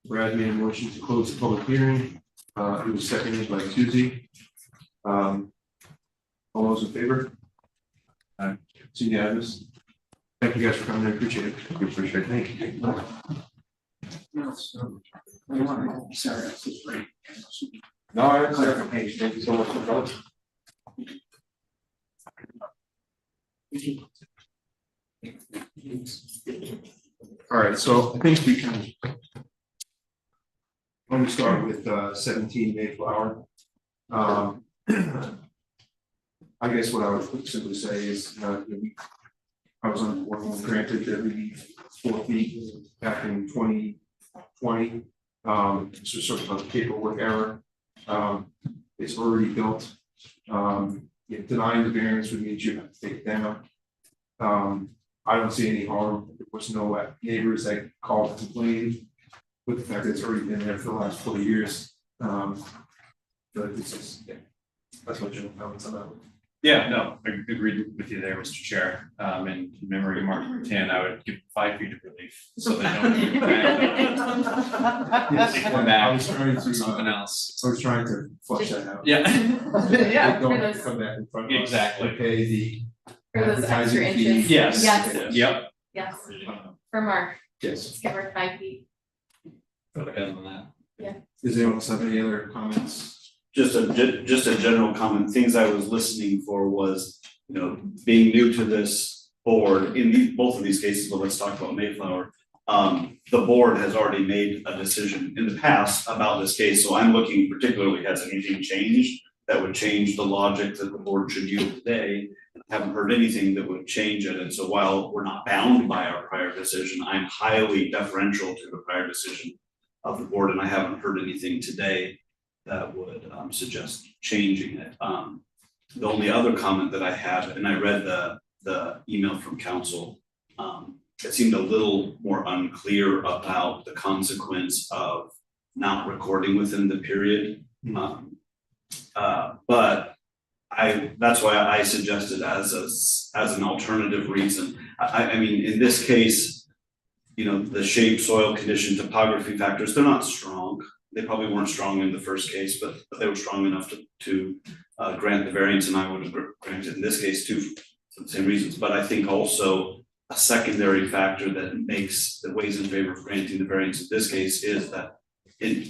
Brad made a motion to close the public hearing. It was seconded by Susie. All those in favor? It's unanimous. Thank you guys for coming. I appreciate it. We appreciate it. Thank you. No, that's clarification. Thank you so much for coming. All right, so I think we can. Let me start with 17 Mayflower. I guess what I would simply say is, I was on the board when granted every 4 feet back in 2020. This was sort of a paperwork error. It's already built. Denying the variance would mean you have to take it down. I don't see any harm. There was no neighbors that called to complain with the fact that it's already been there for the last 4 years. But this is, yeah, that's my general comments on that. Yeah, no, I agreed with you there, Mr. Chair. In memory of Mark 10, I would give 5 feet of relief, so they don't. Yes, Come I back was trying for to, something else. I was trying to flush that out. Yeah. They Yeah. don't have to come back in front of us. Exactly. to pay the For those extra advertising fee. inches. Yes. Yes. Yep. Yes, for Mark, Yes. just give her 5 feet. Better than that. Does anyone else have any other comments? Just a general comment, things I was listening for was, being new to this board, in both of these cases, but let's talk about Mayflower. The board has already made a decision in the past about this case, so I'm looking particularly, has anything changed that would change the logic that the board should use today? I haven't heard anything that would change it, and so while we're not bound by our prior decision, I'm highly deferential to the prior decision of the board, and I haven't heard anything today that would suggest changing it. The only other comment that I had, and I read the email from council, it seemed a little more unclear about the consequence of not recording within the period. But that's why I suggested as an alternative reason. I mean, in this case, the shape, soil condition, topography factors, they're not strong. They probably weren't strong in the first case, but they were strong enough to grant the variance, and I would have granted in this case too, for the same reasons. But I think also a secondary factor that weighs in favor of granting the variance in this case is that in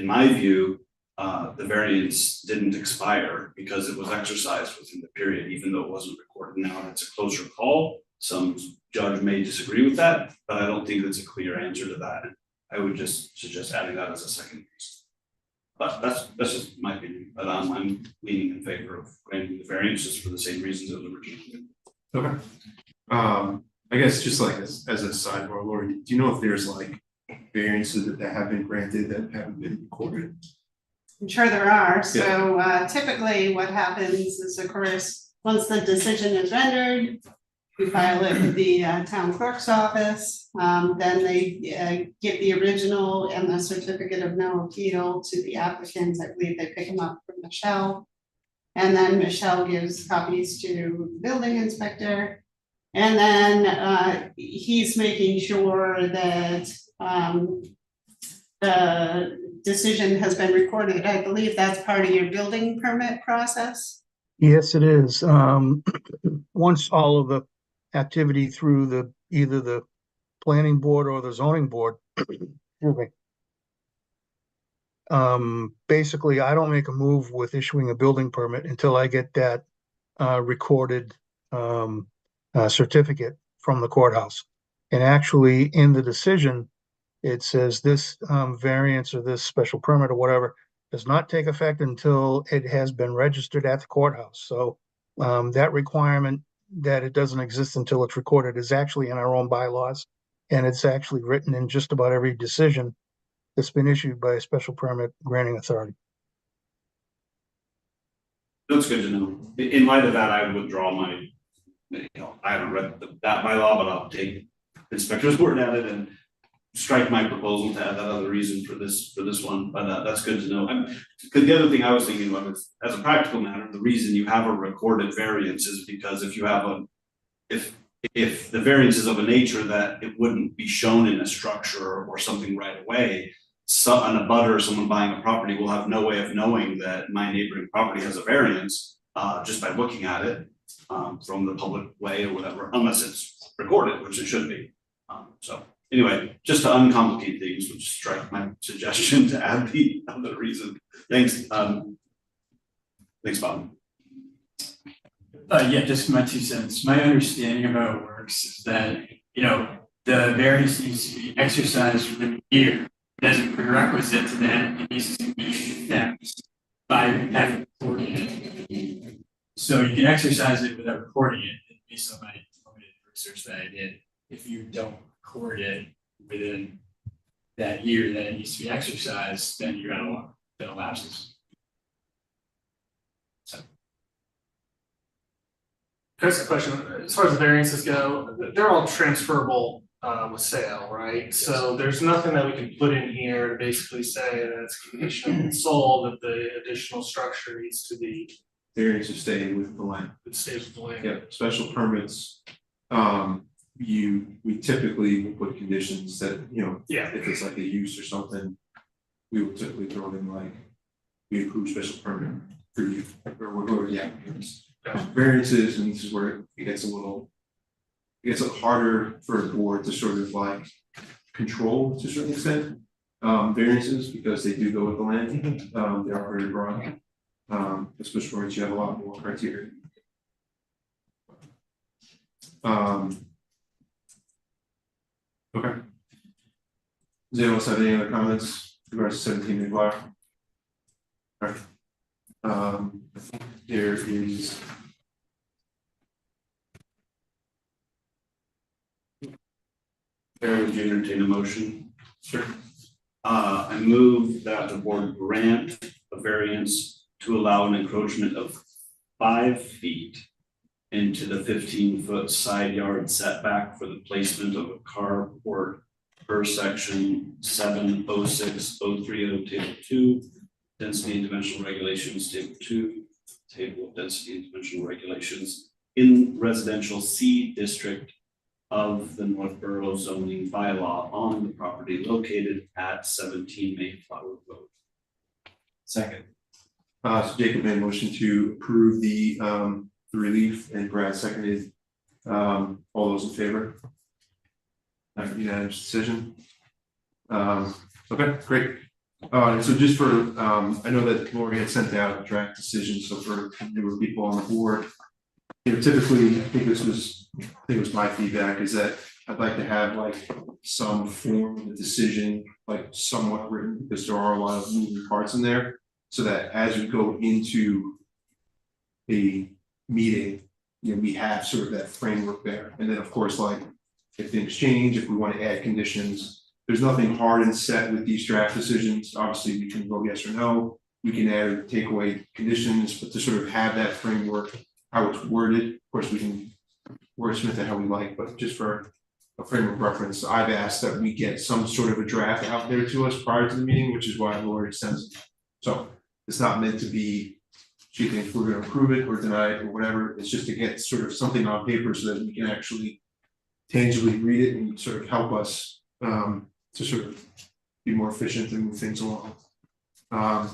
my view, the variance didn't expire because it was exercised within the period, even though it wasn't recorded. Now it's a closer call. Some judge may disagree with that, but I don't think that's a clear answer to that. I would just suggest adding that as a second reason. But that's just my opinion, but I'm leaning in favor of granting the variance just for the same reasons as originally. Okay. I guess just like as a sidebar, Lori, do you know if there's like variances that have been granted that haven't been recorded? I'm sure there are. So typically what happens is, of course, once the decision is rendered, we file it with the town clerk's office. Then they give the original and the certificate of no appeal to the applicants. I believe they pick them up from Michelle. And then Michelle gives copies to the building inspector. And then he's making sure that the decision has been recorded. I believe that's part of your building permit process. Yes, it is. Once all of the activity through either the planning board or the zoning board, excuse me. Basically, I don't make a move with issuing a building permit until I get that recorded certificate from the courthouse. And actually, in the decision, it says this variance or this special permit or whatever does not take effect until it has been registered at the courthouse. So that requirement that it doesn't exist until it's recorded is actually in our own bylaws. And it's actually written in just about every decision that's been issued by a special permit granting authority. That's good to know. In light of that, I would withdraw my, I haven't read that bylaw, but I'll take inspector's word at it and strike my proposal to add that other reason for this one, but that's good to know. Because the other thing I was thinking about is, as a practical matter, the reason you have a recorded variance is because if you have if if the variance is of a nature that it wouldn't be shown in a structure or something right away, an abutter or someone buying a property will have no way of knowing that my neighboring property has a variance, just by looking at it, from the public way or whatever, unless it's recorded, which it should be. So anyway, just to uncomplicate things, which strike my suggestion to add the other reason. Thanks, thanks, Bob. Yeah, just my 2 cents. My understanding of how it works is that, the variance needs to be exercised within a year. As a prerequisite to that, it needs to be fixed by having recorded it. So you can exercise it without recording it, based on my limited research that I did. If you don't record it within that year that it needs to be exercised, then you're gonna, then it lapses. Can I ask a question? As far as the variances go, they're all transferable with sale, right? So there's nothing that we can put in here to basically say that it's conditional and sold, that the additional structure needs to be. Variance to stay with the land. It stays with the land. Yep, special permits, we typically will put conditions that, Yeah. if it's like a use or something, we will typically throw in like, we approve special permit for you, or whatever the applicant is. Variances, and this is where it gets a little harder for a board to sort of like control to a certain extent. Variances, because they do go with the land, they are very broad. Especially where you have a lot more criteria. Okay. Does anyone else have any other comments regards to 17 McGuire? All right. I think there is. Barry, would you entertain a motion? Sure. I move that the board grant a variance to allow an encroachment of 5 feet into the 15-foot side yard setback for the placement of a carport per section 706.030 table 2, density and dimensional regulations table 2, table of density and dimensional regulations in residential C district of the Northborough zoning bylaw on the property located at 17 Mayflower Road. Second. So Jacob made a motion to approve the relief, and Brad seconded. All those in favor? Unanimous decision. Okay, great. So just for, I know that Lori had sent out a draft decision, so for newer people on the board, typically, I think it was my feedback, is that I'd like to have like some form of the decision, like somewhat written, because there are a lot of moving parts in there, so that as we go into the meeting, we have sort of that framework there. And then of course, like if things change, if we want to add conditions, there's nothing hard and set with these draft decisions. Obviously, we can vote yes or no. We can add or take away conditions, but to sort of have that framework, how it's worded. Of course, we can wordsmith it how we like, but just for a frame of reference, I've asked that we get some sort of a draft out there to us prior to the meeting, which is why Lori sends it. So it's not meant to be, she thinks we're going to approve it or deny it or whatever. It's just to get sort of something on paper so that we can actually tangibly read it and sort of help us to sort of be more efficient and move things along. All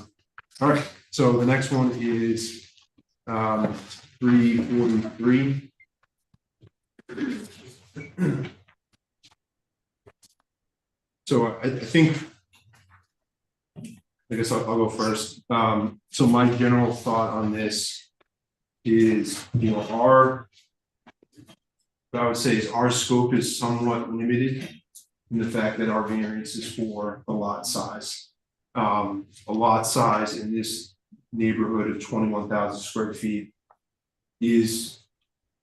right, so the next one is 343. So I think, I guess I'll go first. So my general thought on this is, what I would say is our scope is somewhat limited in the fact that our variance is for the lot size. A lot size in this neighborhood of 21,000 square feet is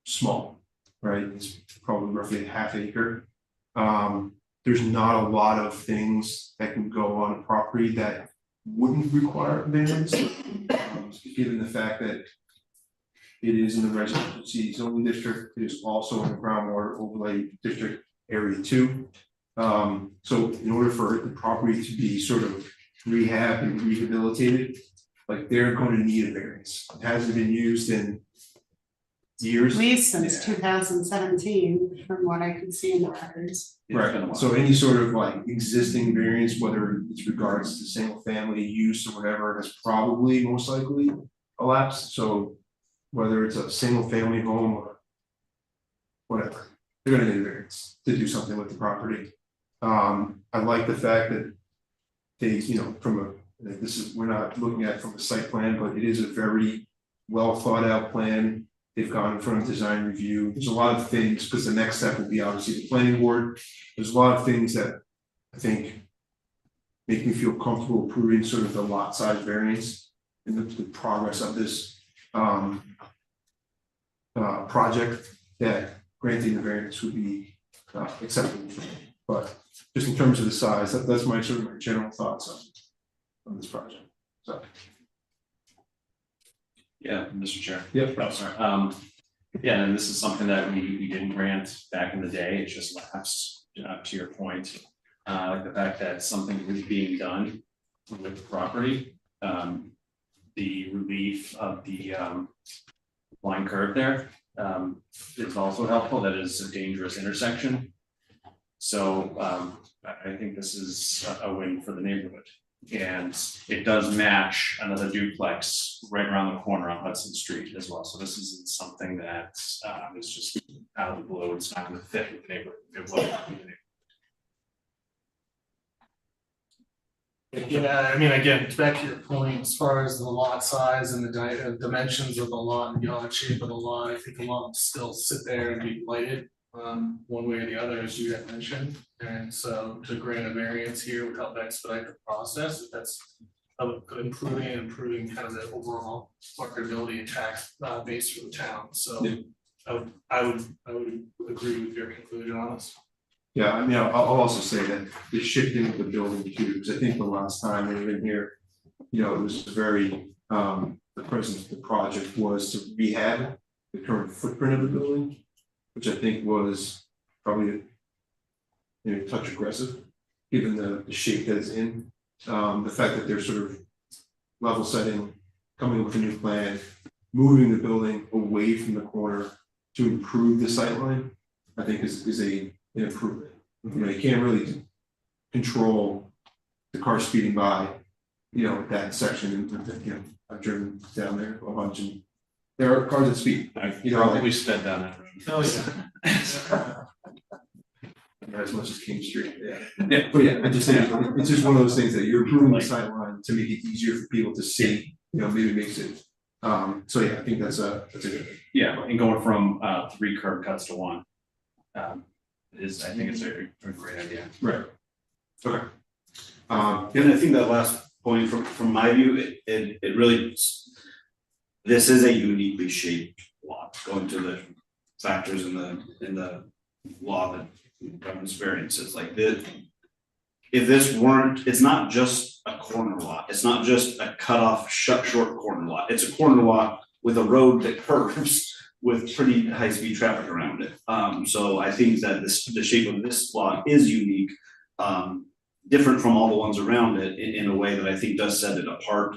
small, right? It's probably roughly a half acre. There's not a lot of things that can go on a property that wouldn't require a variance, given the fact that it is in the residential C zoning district. It is also in the groundwater overlay district area 2. So in order for the property to be sort of rehabbed and rehabilitated, like they're going to need a variance. It hasn't been used in years. At least since Yeah. 2017, from what I could see in the records. Right, so any sort of like existing variance, whether it's regards to single family use or whatever, has probably most likely elapsed, so. Whether it's a single family home or whatever, they're gonna need a variance to do something with the property. I like the fact that they, from a, we're not looking at it from a site plan, but it is a very well thought out plan. They've gone in front of design review. There's a lot of things, because the next step will be obviously the planning board. There's a lot of things that I think make me feel comfortable approving sort of the lot size variance and the progress of this project, that granting the variance would be acceptable for me. But just in terms of the size, that's my sort of my general thoughts on this project. So. Yeah, Mr. Chair. Yep. Oh, sorry. Yeah, and this is something that we didn't grant back in the day. It just lapsed, to your point. Like the fact that something is being done with the property. The relief of the line curve there is also helpful. That is a dangerous intersection. So I think this is a win for the neighborhood. And it does match another duplex right around the corner on Hudson Street as well. So this isn't something that is just out of the blue. It's not going to fit with the neighborhood. It will not be the neighborhood. Yeah, I mean, again, back to your point, as far as the lot size and the dimensions of the lot and the odd shape of the lot, I think the lot will still sit there and be blighted one way or the other, as you had mentioned. And so to grant a variance here would help expedite the process. If that's improving kind of the overall marketability and tax base for the town. So yeah. I would agree with your conclusion on this. Yeah, I mean, I'll also say that the shifting of the building too, because I think the last time we were in here, it was very, the presence of the project was to rehab the current footprint of the building, which I think was probably a touch aggressive, given the shape that it's in. The fact that they're sort of level setting, coming up with a new plan, moving the building away from the corner to improve the sightline, I think is an improvement. You can't really control the car speeding by, that section. I've driven down there a bunch, and there are cars that speed. We sped down that road. Oh yeah. As much as King Street, yeah. But yeah, I just think it's just one of those things that you're improving the sight line to make it easier for people to see. Maybe it makes it. So yeah, I think that's a good thing. Yeah, and going from 3 curb cuts to 1. I think it's a great idea. Right. Okay. And I think that last point from my view, it really, this is a uniquely shaped lot, going to the factors in the law that governs variances like this. If this weren't, it's not just a corner lot, it's not just a cutoff short corner lot, it's a corner lot with a road that curves with pretty high speed traffic around it. So I think that the shape of this lot is unique, different from all the ones around it in a way that I think does set it apart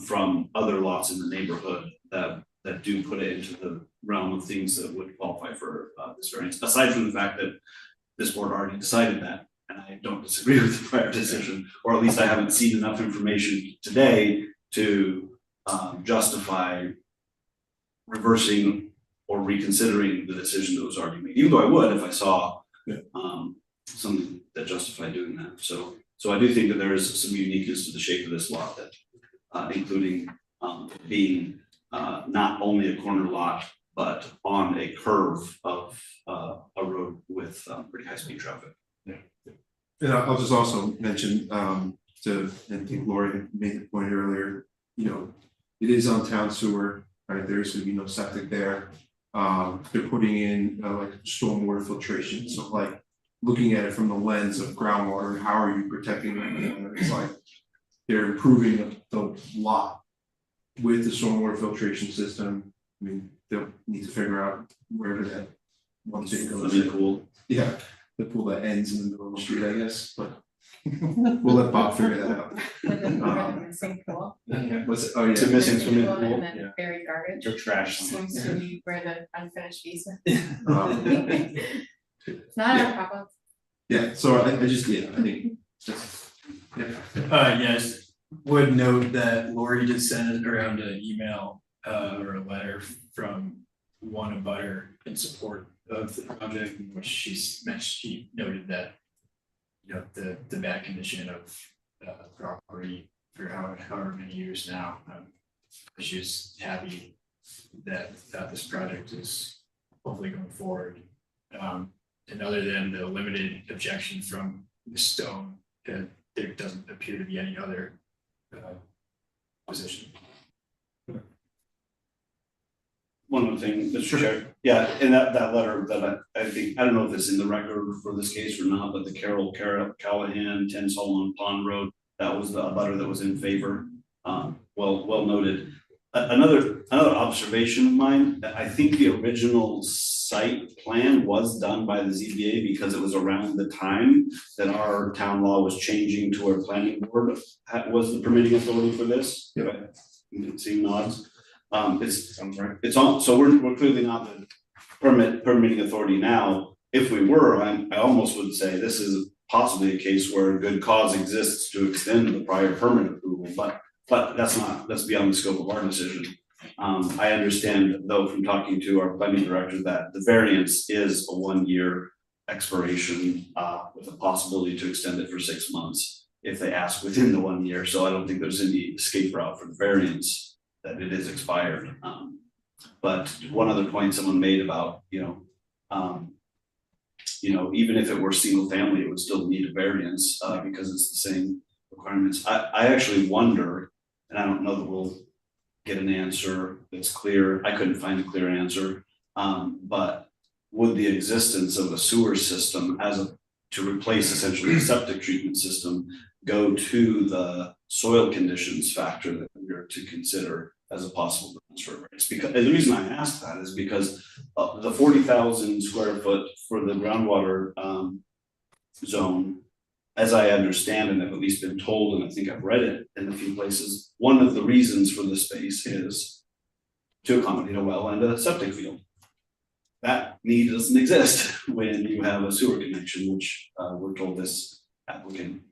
from other lots in the neighborhood that do put it into the realm of things that would qualify for this variance. Aside from the fact that this board already decided that, and I don't disagree with the prior decision, or at least I haven't seen enough information today to justify reversing or reconsidering the decision that was already made, even though I would if I saw something that justified doing that. So I do think that there is some uniqueness to the shape of this lot, that including being not only a corner lot, but on a curve of a road with pretty high speed traffic. Yeah. And I'll just also mention I think Lori made the point earlier, it is on town sewer, right? There's going to be no septic there. They're putting in like stormwater filtration. So like looking at it from the lens of groundwater, how are you protecting it? It's like they're improving the lot with the stormwater filtration system. I mean, they'll need to figure out wherever that one thing goes. Pool. Yeah, the pool that ends in the middle of the street, I guess, but we'll let Bob figure that out. For the missing pool. Was it, oh, yeah. It's a missing swimming Pool pool. and then buried garbage. Or trash. Seems to be where the unfinished basement. Um, It's not our problem. Yeah, so I just, yeah, I think that's, yeah. Yes, would note that Lori did send around an email or a letter from one abutter in support of the project, in which she noted that, you know, the bad condition of property for however many years now. She's happy that this project is hopefully going forward. And other than the limited objection from Ms. Stone, there doesn't appear to be any other position. One other thing, Mr. Chair, yeah, in that letter that I think, I don't know if it's in the record for this case or not, but the Carol Callahan, 10 Solomon Pond Road, that was the abutter that was in favor. Well noted. Another observation of mine, I think the original site plan was done by the ZBA because it was around the time that our town law was changing to our planning board was the permitting authority for this. Yeah. Seeing nods. It's on, so we're clearly not the permitting authority now. If we were, I almost would say this is possibly a case where good cause exists to extend the prior permit approval, but that's beyond the scope of our decision. I understand though from talking to our planning director that the variance is a 1-year expiration with a possibility to extend it for 6 months if they ask within the 1 year. So I don't think there's any escape route for the variance that it is expired. But one other point someone made about, even if it were single family, it would still need a variance because it's the same requirements. I actually wonder, and I don't know that we'll get an answer that's clear. I couldn't find a clear answer. But would the existence of a sewer system to replace essentially a septic treatment system go to the soil conditions factor that we're to consider as a possible transfer rates? Because the reason I ask that is because the 40,000 square foot for the groundwater zone, as I understand and have at least been told, and I think I've read it in a few places, one of the reasons for the space is to accommodate a well and a septic field. That need doesn't exist when you have a sewer connection, which we're told this applicant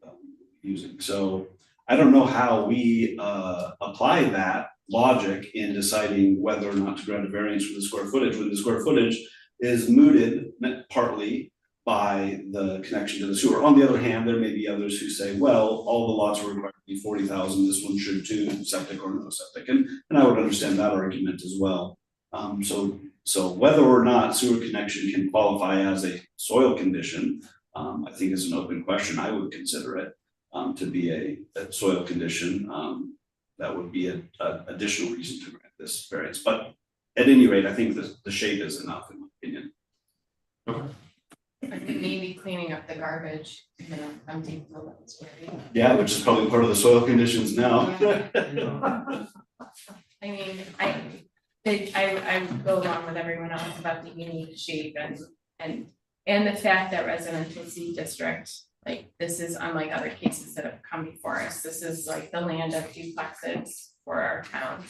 using. So I don't know how we apply that logic in deciding whether or not to grant a variance for the square footage, when the square footage is mooted partly by the connection to the sewer. On the other hand, there may be others who say, well, all the lots were required to be 40,000, this one should too, septic or no septic, and I would understand that argument as well. So whether or not sewer connection can qualify as a soil condition, I think is an open question. I would consider it to be a soil condition. That would be an additional reason to grant this variance. But at any rate, I think the shape is enough in my opinion. Okay. I think maybe cleaning up the garbage, emptying the wells. Yeah, which is probably part of the soil conditions now. I mean, I go along with everyone else about the unique shape and the fact that residential C district, like this is unlike other cases that have come before us. This is like the land of duplexes for our town.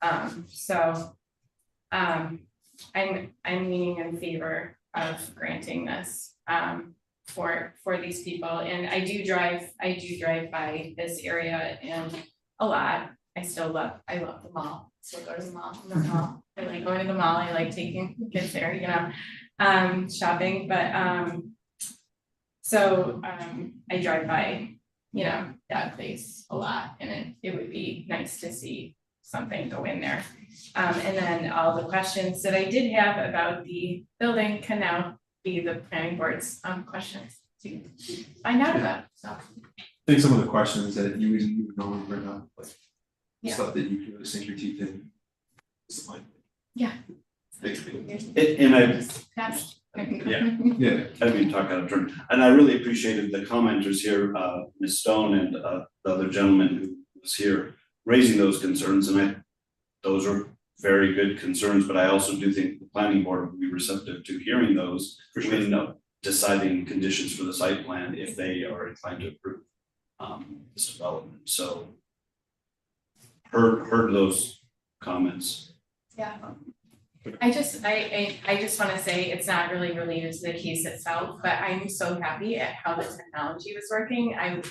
I'm leaning in favor of granting this for these people. And I do drive by this area and a lot. I love the mall. Still go to the mall. I like going to the mall. I like taking kids there, shopping. But I drive by, that place a lot, and it would be nice to see something go in there. And then all the questions that I did have about the building can now be the planning board's questions to find out about. So I think some of the questions that you even know we bring up, like Yeah. stuff that you can really sink your teeth in. It's like, yeah. And I didn't mean to talk out of turn. And I really appreciated the commenters here, Ms. Stone and the other gentleman who was here raising those concerns, and those are very good concerns, but I also do think the planning board would be receptive to hearing those when deciding conditions for the site plan if they are inclined to approve. this development, so. Heard those comments. Yeah. I just wanna say it's not really related to the case itself, but I'm so happy at how the technology was working. I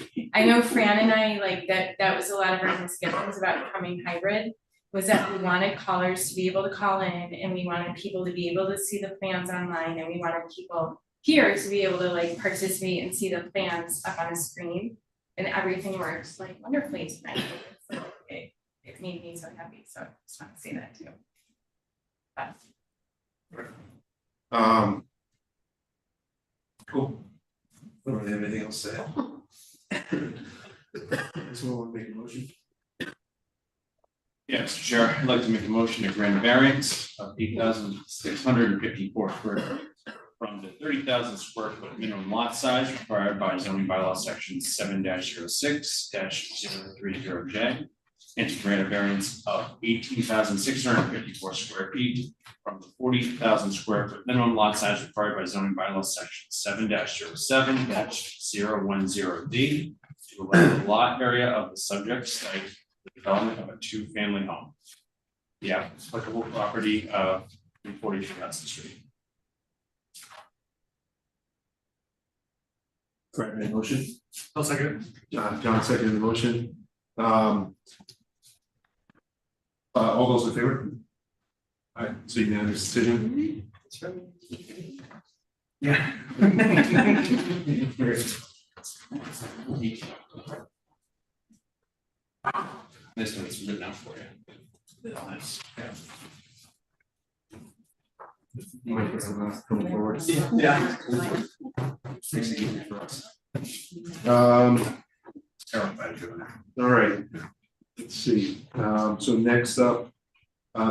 know Fran and I, like, that was a lot of our misgivings about becoming hybrid, was that we wanted callers to be able to call in, and we wanted people to be able to see the plans online, and we wanted people here to be able to like participate and see the plans up on a screen, and everything works like wonderfully tonight. It made me so happy, so I just want to say that too. Cool. I don't have anything else to add. Someone want to make a motion? Yeah, Mr. Chair, I'd like to make a motion to grant a variance of 8,654 square feet from the 30,000 square foot minimum lot size required by zoning bylaw section 7-06-030J, and to grant a variance of 18,654 square feet from the 40,000 square foot minimum lot size required by zoning bylaw section 7-07-010D to allow the lot area of the subject site the development of a two-family home. The applicable property of 342 Hudson Street. Correct, any motion? I'll second. John seconded the motion. All those in favor? All right, so unanimous decision. Yeah. This one's written out for you. Nice. Coming forward. Yeah. Makes it easier for us. All right, let's see, so next up,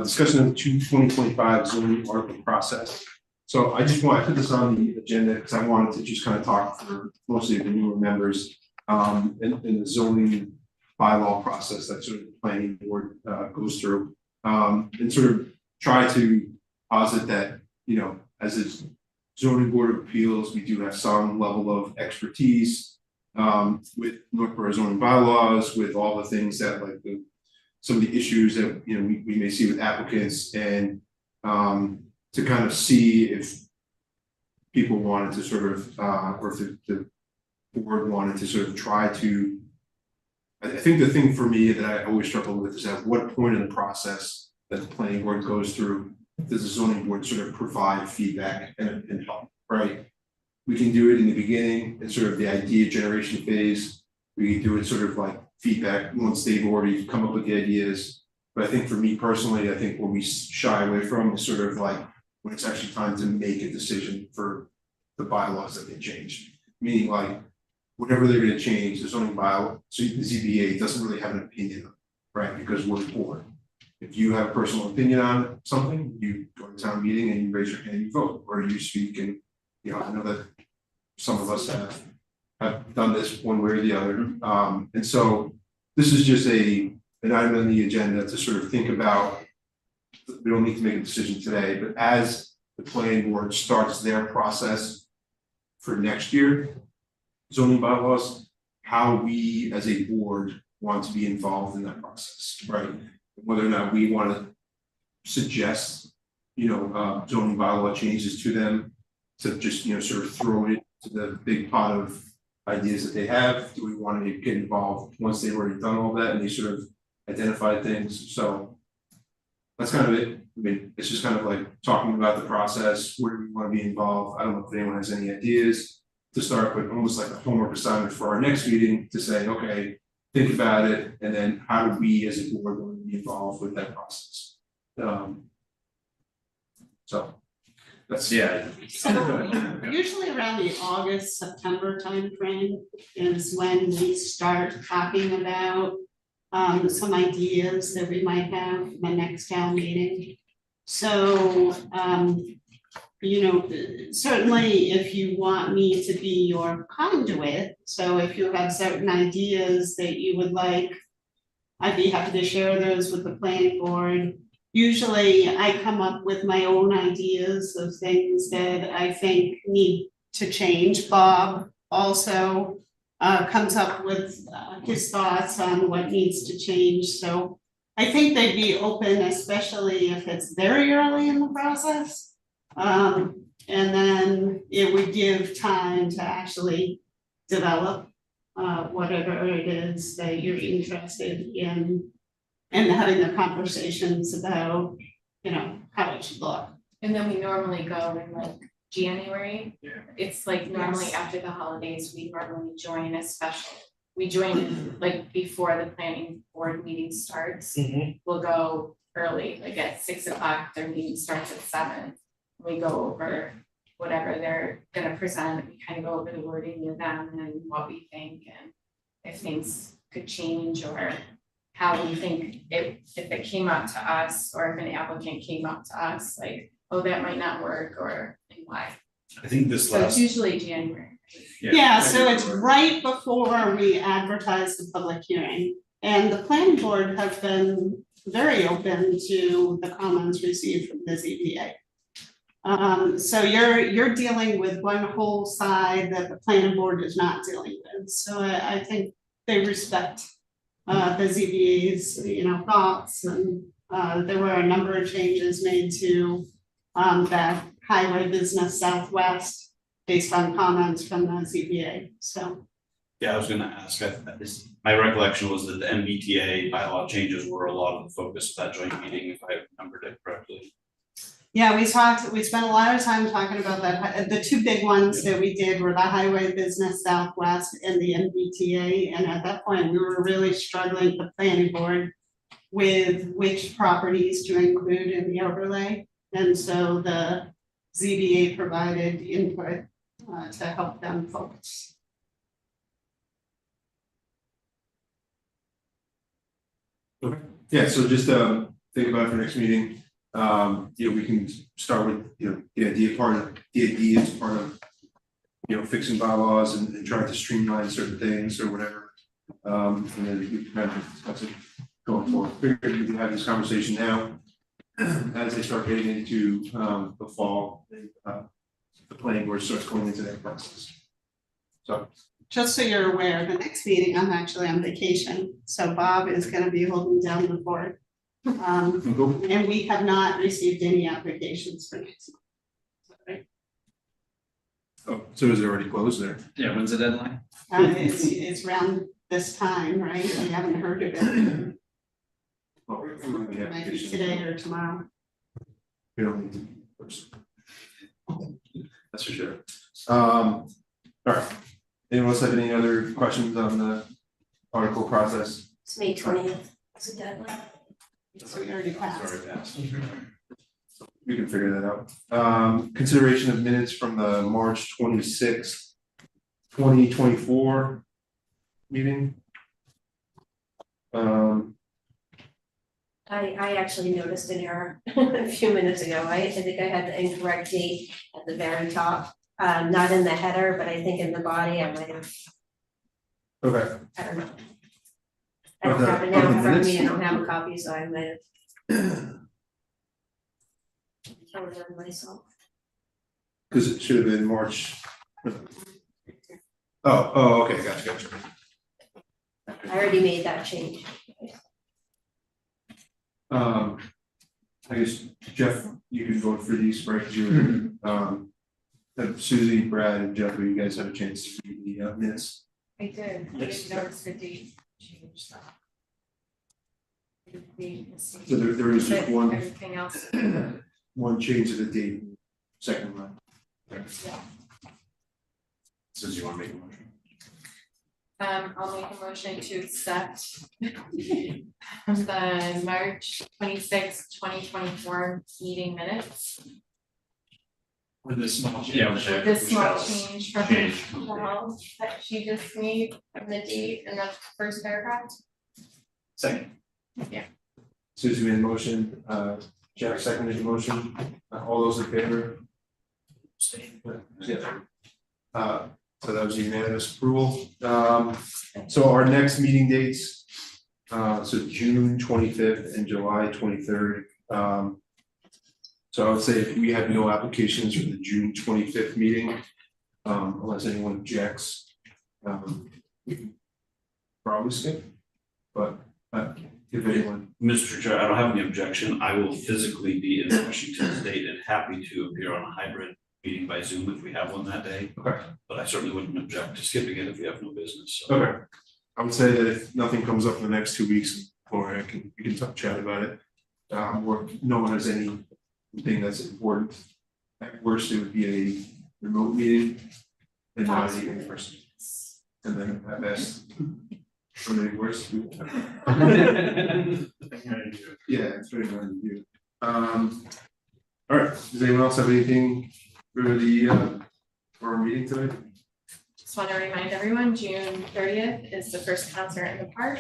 discussion of the 2025 zoning article process. So I put this on the agenda because I wanted to just kind of talk for mostly the newer members, in the zoning bylaw process that sort of the planning board goes through, and sort of try to posit that, as a zoning board of appeals, we do have some level of expertise with Northborough zoning bylaws, with all the things that like some of the issues that we may see with applicants, and to kind of see if people wanted to sort of or if the board wanted to sort of try to. I think the thing for me that I always struggle with is at what point in the process that the planning board goes through does the zoning board sort of provide feedback and help, right? We can do it in the beginning, in sort of the idea generation phase. We can do it sort of like feedback once they've already come up with the ideas. But I think for me personally, I think what we shy away from is sort of like when it's actually time to make a decision for the bylaws that they changed. Meaning like whatever they're gonna change, the zoning bylaw, so the ZBA doesn't really have an opinion, right? Because we're the board. If you have a personal opinion on something, you go to town meeting and you raise your hand and you vote, or you speak and, I know that some of us have done this one way or the other. And so this is just an item on the agenda to sort of think about. We don't need to make a decision today, but as the planning board starts their process for next year, zoning bylaws, how we as a board want to be involved in that process, right? Whether or not we want to suggest, zoning bylaw changes to them, to just, sort of throw it to the big pot of ideas that they have. Do we want to get involved once they've already done all that and they sort of identified things? So that's kind of it. I mean, it's just kind of like talking about the process. Where do we want to be involved? I don't know if anyone has any ideas to start, but almost like a homework assignment for our next meeting to say, okay, think about it, and then how do we as a board want to be involved with that process? So that's So usually around the August, September timeframe is when we start talking about some ideas that we might have for the next town meeting. So certainly if you want me to be your conduit, so if you have certain ideas that you would like, I'd be happy to share those with the planning board. Usually I come up with my own ideas of things that I think need to change. Bob also comes up with his thoughts on what needs to change, so I think they'd be open, especially if it's very early in the process. And then it would give time to actually develop whatever it is that you're interested in and having the conversations about, you know, how it should look. And then we normally go in like January. Yeah. It's like normally Yes. after the holidays, we normally join a special. We join like before the planning board meeting starts. We'll go early, like at 6 o'clock, their meeting starts at 7. We go over whatever they're gonna present, we kind of go over the wording with them and what we think and if things could change or how we think if it came up to us or if an applicant came up to us, like, oh, that might not work or and why. I think this So it's last, usually January. Yeah, so it's right before we advertise the public hearing. And the planning board have been very open to the comments received from the ZBA. So you're dealing with one whole side that the planning board is not dealing with. So I think they respect the ZBA's, you know, thoughts and there were a number of changes made to that highway business southwest based on comments from the ZBA, so. yeah, I was gonna ask, my recollection was that the MBTA bylaw changes were a lot of the focus of that joint meeting, if I remembered it correctly. Yeah, we spent a lot of time talking about that. The two big ones that we did were the highway business southwest and the MBTA. And at that point, we were really struggling, the planning board, with which properties to include in the overlay. And so the ZBA provided input to help them focus. Okay, yeah, so just think about it for next meeting. You know, we can start with, you know, the idea is part of, you know, fixing bylaws and trying to streamline certain things or whatever. And then we can kind of discuss it going forward. Figured we can have this conversation now as they start getting into the fall, the planning board starts going into that process. So. Just so you're aware, the next meeting, I'm actually on vacation, so Bob is gonna be holding down the fort. And we have not received any applications for next month. Oh, so is it already closed there? Yeah, when's the deadline? It's around this time, right? We haven't heard of it. Oh, It might be today or tomorrow. We don't need to first. That's for sure. All right. Anyone else have any other questions on the article process? It's May 20th, is the deadline. So we already passed. Sorry, Bass. We can figure that out. Consideration of minutes from the March 26th, 2024 meeting. I actually noticed an error a few minutes ago. I think I had the incorrect date at the very top. Not in the header, but I think in the body I might have, Okay. I don't know. I don't have it now in front of me, I don't have a copy, so I might have. Covered on myself. Because it should have been March. Oh, okay, gotcha. I already made that change. I guess Jeff, you can vote for these, right? 'Cause you Susie, Brad, and Jeff, you guys have a chance to read the minutes. I did, I didn't notice the date change though. So there is just one. Everything else. One change of the date, second line. So do you wanna make a motion? I'll make a motion to accept the March 26th, 2024 meeting minutes. With this small. Yeah, With this small change from Michelle that she just made from the date in the first paragraph. Second. Susie made a motion, Jeff seconded the motion, all those in favor? Yeah. So that was unanimous approval. So our next meeting dates, so June 25th and July 23rd. So I would say if we have no applications for the June 25th meeting, unless anyone objects, probably skip, but if anyone, Mr. Chair, I don't have any objection. I will physically be in Washington State and happy to appear on a hybrid meeting by Zoom if we have one that day. okay, But I certainly wouldn't object to skipping it if we have no business, so. okay. I would say that if nothing comes up in the next 2 weeks, or we can chat about it. Or no one has anything that's important. At worst, it would be a remote meeting. And not even in person. And then at best. Or maybe worse. Yeah, it's very hard to do. All right, does anyone else have anything for for our meeting today? Just want to remind everyone, June 30th is the first concert in the park.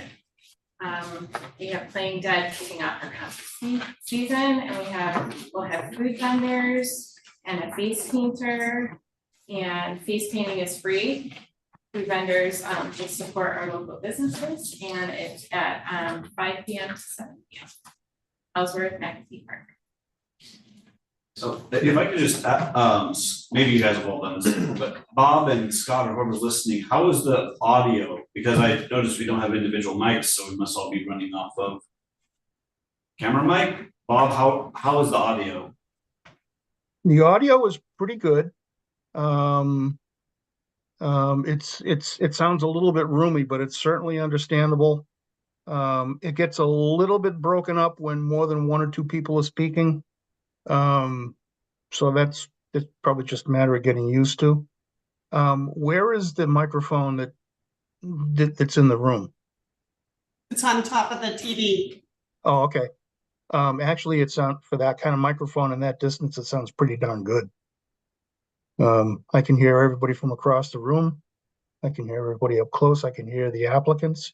We have Playing Dead kicking off our concert season, and we'll have food vendors and a face painter. And face painting is free. Food vendors just support our local businesses, and it's at 5 p.m. to 7 p.m. Ellsworth McAfee Park. So if I could just, maybe you guys have all done this, but Bob and Scott or whoever's listening, how is the audio? Because I noticed we don't have individual mics, so we must all be running off of camera mic. Bob, how is the audio? The audio is pretty good. It sounds a little bit roomy, but it's certainly understandable. It gets a little bit broken up when more than one or two people are speaking. So it's probably just a matter of getting used to. Where is the microphone that's in the room? It's on top of the TV. Oh, okay. Actually, it sounds, for that kind of microphone and that distance, it sounds pretty darn good. I can hear everybody from across the room. I can hear everybody up close. I can hear the applicants.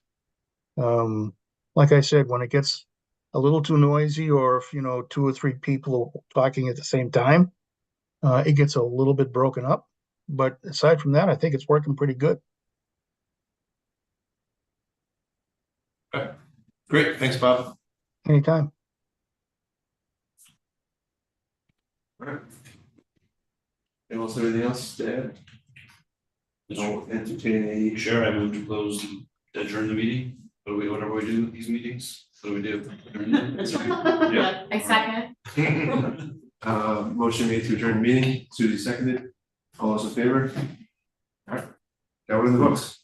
Like I said, when it gets a little too noisy, or if, 2 or 3 people are talking at the same time, it gets a little bit broken up. But aside from that, I think it's working pretty good. Okay, great, thanks, Bob. Anytime. All right. Anyone else have anything else to add? No, entertain a. Sure, I move to close and adjourn the meeting. Whatever we do with these meetings, what do we do? Yeah. I second. Motion made to adjourn the meeting, Susie seconded, all those in favor? All right, got one in the books.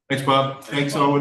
Thanks, Bob, thanks, Owen.